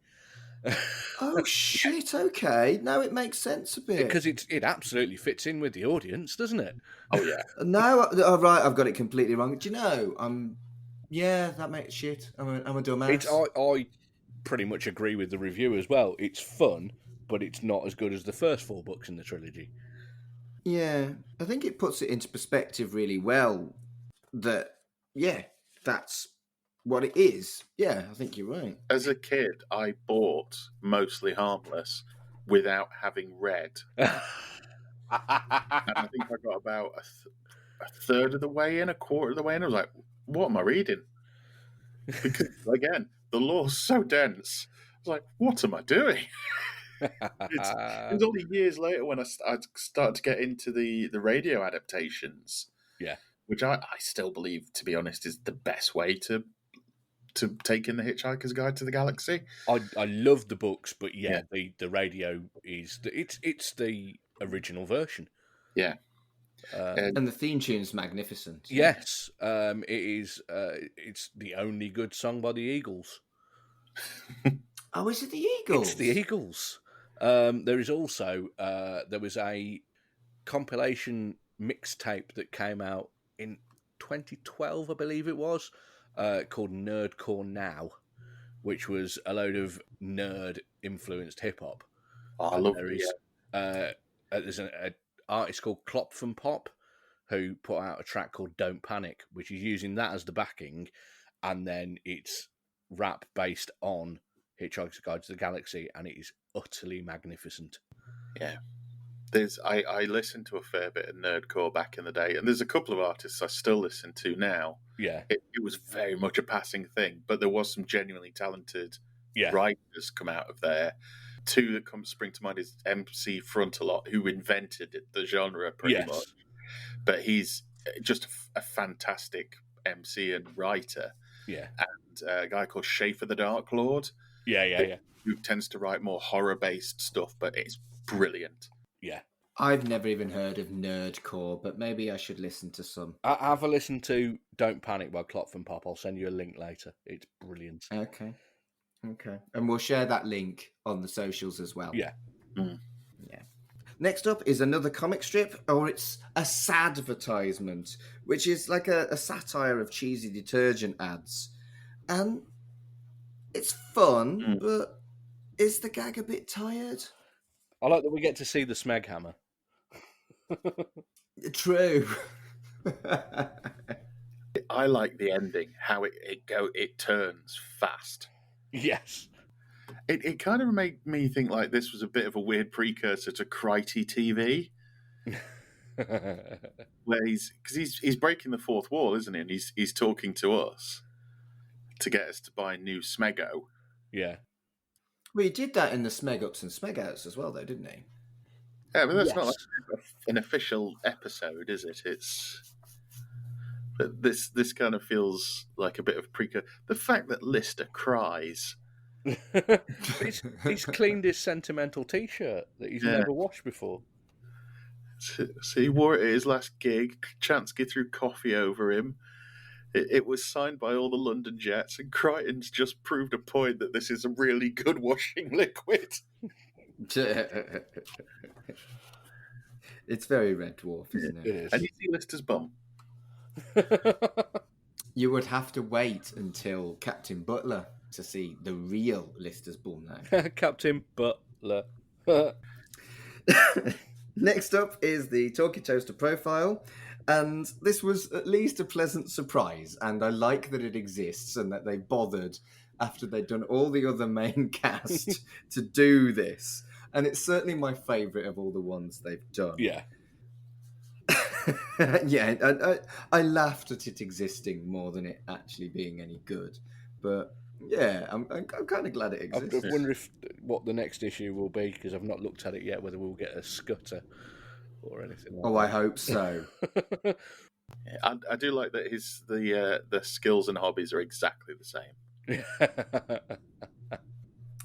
Oh shit! Okay, now it makes sense a bit. Because it absolutely fits in with the audience, doesn't it? Oh yeah. No, oh, right, I've got it completely wrong. Do you know? Yeah, that makes shit. I'm a dumbass. I pretty much agree with the review as well. It's fun, but it's not as good as the first 4 books in the trilogy. Yeah, I think it puts it into perspective really well. That's what it is. Yeah, I think you're right. As a kid, I bought Mostly Harmless without having read. And I think I got about a third of the way in, a quarter of the way in. I was like, what am I reading? Because, again, the lore's so dense. I was like, what am I doing? It was only years later when I started to get into the radio adaptations. Yeah. Which I still believe, to be honest, is the best way to take in the Hitchhiker's Guide to the Galaxy. I love the books, but the radio is it's the original version. Yeah. And the theme tune is magnificent. Yes, it is. It's the only good song by the Eagles. Oh, is it the Eagles? It's the Eagles. There is also there was a compilation mixtape that came out in 2012, I believe it was, called Nerdcore Now, which was a load of nerd-influenced hip-hop. Oh, I love it. There's an artist called Klopf and Pop who put out a track called Don't Panic, which is using that as the backing, and then it's rap based on Hitchhiker's Guide to the Galaxy, and it is utterly magnificent. Yeah. I listened to a fair bit of nerdcore back in the day, and there's a couple of artists I still listen to now. Yeah. It was very much a passing thing, but there was some genuinely talented writers come out of there. 2 that spring to mind is MC Frontalot, who invented the genre pretty much. But he's just a fantastic MC and writer. Yeah. And a guy called Schaefer the Dark Lord. Yeah. Who tends to write more horror-based stuff, but it's brilliant. Yeah. I've never even heard of nerdcore, but maybe I should listen to some. Have a listen to Don't Panic by Klopf and Pop. I'll send you a link later. It's brilliant. Okay. And we'll share that link on the socials as well. Yeah. Yeah. Next up is another comic strip, or it's a sad advertisement, which is like a satire of cheesy detergent ads. And it's fun, but is the gag a bit tired? I like that we get to see the Smeg hammer. True. I like the ending, how it turns fast. Yes. It kind of made me think like this was a bit of a weird precursor to Crikey TV, where he's breaking the fourth wall, isn't he? And he's talking to us to get us to buy new Smego. Yeah. Well, he did that in the Smeg Ups and Smeg Outs as well, though, didn't he? Yeah, but that's not like an official episode, is it? But this kind of feels like a bit of precursor. The fact that Lister cries. he's cleaned his sentimental T-shirt that he's never washed before. So he wore it at his last gig. Chansky threw coffee over him. It was signed by all the London Jets, and Crichton's just proved a point that this is a really good washing liquid. It's very Red Dwarf, isn't it? It is. And you see Lister's bum. You would have to wait until Captain Butler to see the real Lister's bum now. Captain Butler. Next up is the Talkie Toaster profile, and this was at least a pleasant surprise, and I like that it exists and that they bothered after they'd done all the other main cast to do this, and it's certainly my favourite of all the ones they've done. Yeah. Yeah, I laughed at it existing more than it actually being any good, but yeah, I'm kind of glad it exists. I wonder what the next issue will be, because I've not looked at it yet, whether we'll get a scutter or anything like Oh, that. I hope so. Yeah, I do like that the skills and hobbies are exactly the same.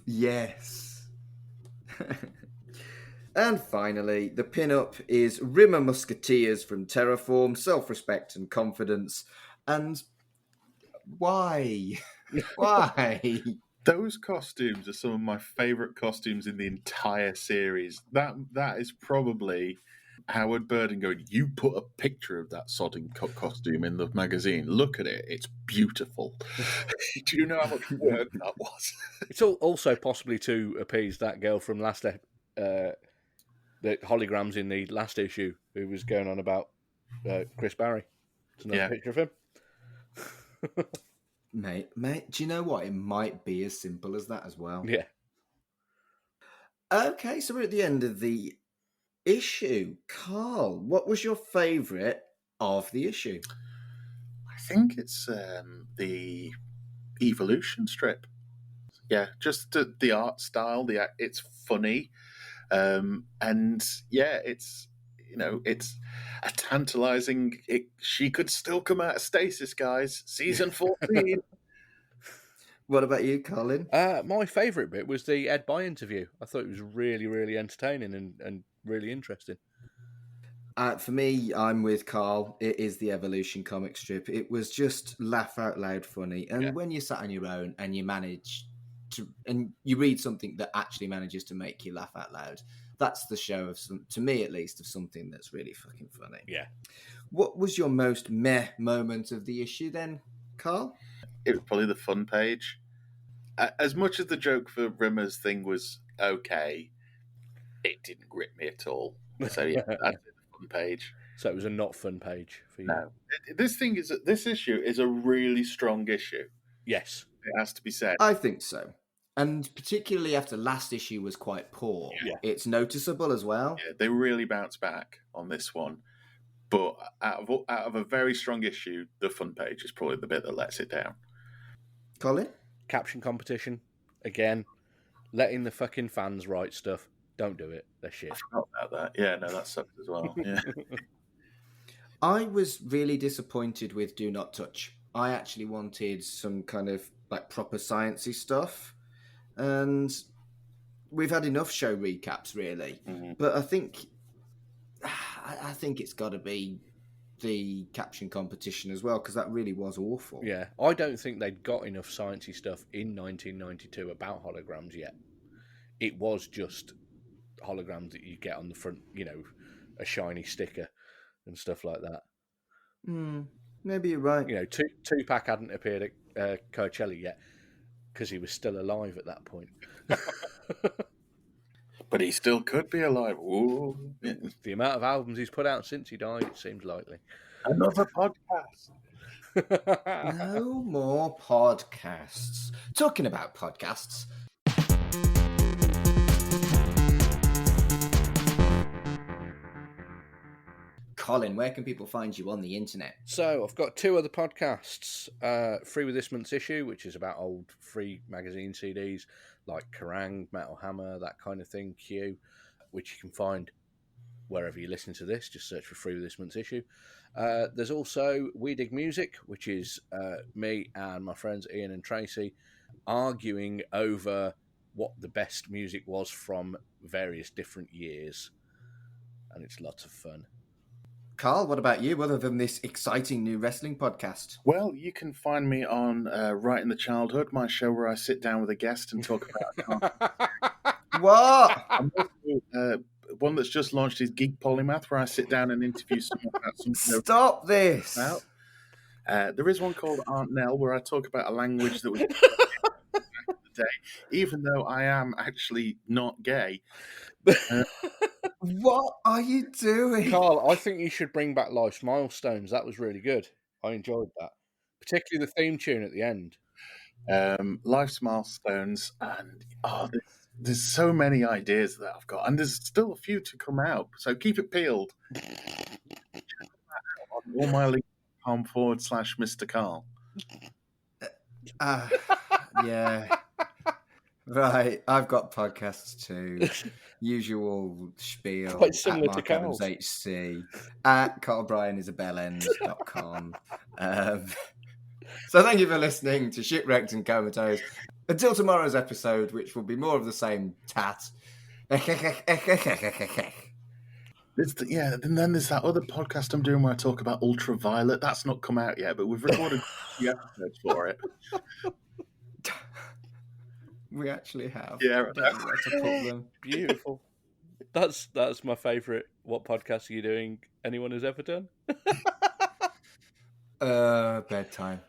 Yes. And finally, the pin-up is Rimmer Musketeers from Terraform, self-respect and confidence. And why? Why? Those costumes are some of my favourite costumes in the entire series. That is probably Howard Burden going, you put a picture of that sodding costume in the magazine. Look at it. It's beautiful. Do you know how much work that was? It's also possibly to appease that girl from the holograms in the last issue who was going on about Chris Barry. It's another picture of him. Mate, do you know what? It might be as simple as that as well. Yeah. Okay, so we're at the end of the issue. Carl, what was your favourite of the issue? I think it's the Evolution strip. Yeah, just the art style. It's funny, and yeah, it's a tantalizing. She could still come out of stasis, guys. Season 14. What about you, Colin? My favourite bit was the Ed By interview. I thought it was really, really entertaining and really interesting. For me, I'm with Carl. It is the Evolution comic strip. It was just laugh out loud funny. And when you sat on your own and you manage to, and you read something that actually manages to make you laugh out loud, that's the show of to me at least, of something that's really fucking funny. Yeah. What was your most meh moment of the issue then, Carl? It was probably the fun page. As much as the joke for Rimmer's thing was okay, it didn't grip me at all. So yeah, that's the fun page. So it was a not fun page for you. No, this issue is a really strong issue. Yes, it has to be said. I think so, and particularly after last issue was quite poor, it's noticeable as well. Yeah, they really bounced back on this one. But out of a very strong issue, the fun page is probably the bit that lets it down. Colin? Caption competition. Again, letting the fucking fans write stuff. Don't do it. They're shit. I forgot about that. Yeah, no, that sucks as well. Yeah. I was really disappointed with Do Not Touch. I actually wanted some kind of like proper sciencey stuff. And we've had enough show recaps, really. Mm-hmm. But I think it's got to be the caption competition as well, because that really was awful. Yeah, I don't think they'd got enough sciencey stuff in 1992 about holograms yet. It was just holograms that you get on the front, a shiny sticker and stuff like that. Maybe you're right. Tupac hadn't appeared at Coachella yet because he was still alive at that point. But he still could be alive. Ooh. The amount of albums he's put out since he died, it seems likely. Another podcast. No more podcasts. Talking about podcasts. Colin, where can people find you on the internet? So I've got 2 other podcasts. Free with this month's issue, which is about old free magazine CDs like Kerrang, Metal Hammer, that kind of thing, Q, which you can find wherever you listen to this. Just search for Free with this month's issue. There's also We Dig Music, which is me and my friends Ian and Tracy arguing over what the best music was from various different years. And it's lots of fun. Carl, what about you, other than this exciting new wrestling podcast? Well, you can find me on Right in the Childhood, my show where I sit down with a guest and talk about What? I'm also, one that's just launched is Geek Polymath, where I sit down and interview someone about something. Stop this! There is one called Aunt Nell, where I talk about a language that was back in the day, even though I am actually not gay. What are you doing? Carl, I think you should bring back Life's Milestones. That was really good. I enjoyed that. Particularly the theme tune at the end. Life's Milestones. And there's so many ideas that I've got. And there's still a few to come out. So keep it peeled. On all my links, /Mr. Carl. Yeah. Right, I've got podcasts too. Usual spiel Quite at similar to Mark Adams Carl's. HC, at carlbryanisabellend.com. So thank you for listening to Shipwrecked and Comatose. Until tomorrow's episode, which will be more of the same tat. And then there's that other podcast I'm doing where I talk about ultraviolet. That's not come out yet, but we've recorded the episodes for it. We actually have. Yeah, I don't know where to put them. Beautiful. That's my favourite. What podcast are you doing? Anyone has ever done? Bedtime.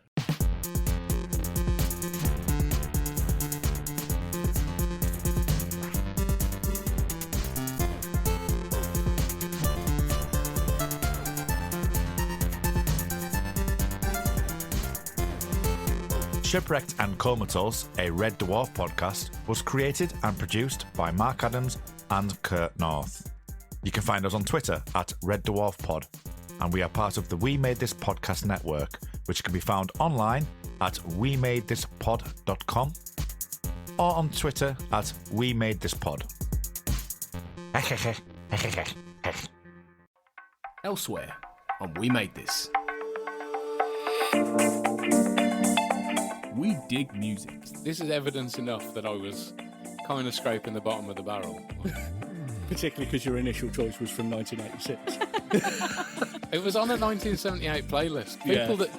Shipwrecked and Comatose, a Red Dwarf podcast, was created and produced by Mark Adams and Kurt North. You can find us on Twitter at Red Dwarf Pod, and we are part of the We Made This Podcast network, which can be found online at wemadethispod.com or on Twitter at We Made This Pod. Elsewhere on We Made This. We dig music. This is evidence enough that I was kind of scraping the bottom of the barrel. Particularly because your initial choice was from 1986. It was on a 1978 playlist. People that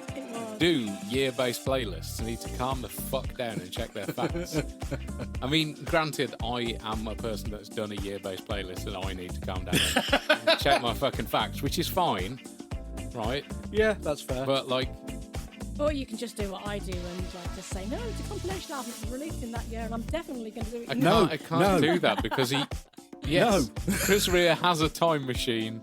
do year-based playlists need to calm the fuck down and check their facts. I mean, granted, I am a person that's done a year-based playlist and I need to calm down and check my fucking facts, which is fine, right? Yeah, that's fair. But, like... Or you can just do what I do and just say, no, it's a compilation album that's released in that year and I'm definitely going to do it. I can't do that because he... Yes, Chris Rea has a time machine.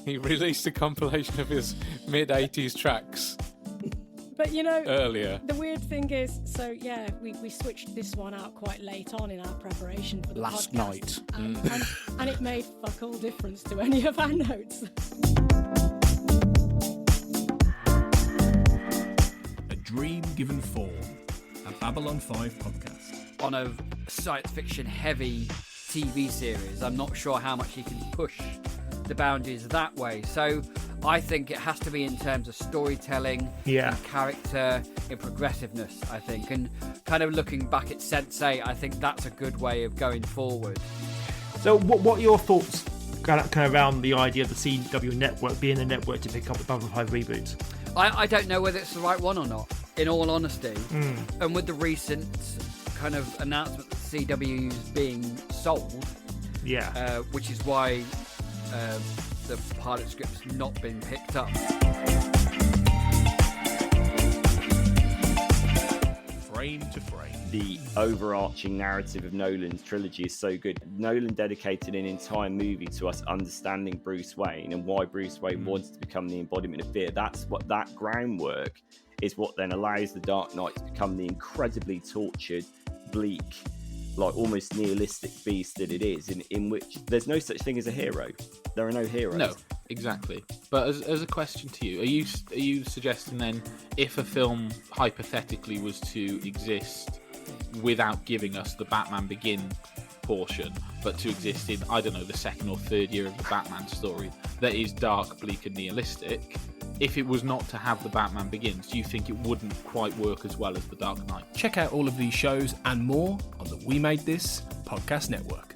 He released a compilation of his mid-80s tracks. But, earlier. The weird thing is, we switched this one out quite late on in our preparation for the last podcast, night. And it made fuck all difference to any of our notes. Dream Given Form, a Babylon 5 podcast. On a science fiction heavy TV series, I'm not sure how much you can push the boundaries that way. So I think it has to be in terms of storytelling, in character, in progressiveness, I think. And kind of looking back at Sense8, I think that's a good way of going forward. So what are your thoughts kind of around the idea of the CW network being a network to pick up the Babylon 5 reboots? I don't know whether it's the right one or not, in all honesty. And with the recent kind of announcement that CW is being sold, which is why the pilot script's not been picked up. Frame to frame. The overarching narrative of Nolan's trilogy is so good. Nolan dedicated an entire movie to us understanding Bruce Wayne and why Bruce Wayne wanted to become the embodiment of fear. That's what that groundwork is, what then allows the Dark Knight to become the incredibly tortured, bleak, like almost nihilistic beast that it is, in which there's no such thing as a hero. There are no heroes. No, exactly. But as a question to you, are you suggesting then, if a film hypothetically was to exist without giving us the Batman Begin portion, but to exist in, I don't know, the second or third year of the Batman story that is dark, bleak and nihilistic, if it was not to have the Batman Begins, do you think it wouldn't quite work as well as the Dark Knight? Check out all of these shows and more on the We Made This podcast network.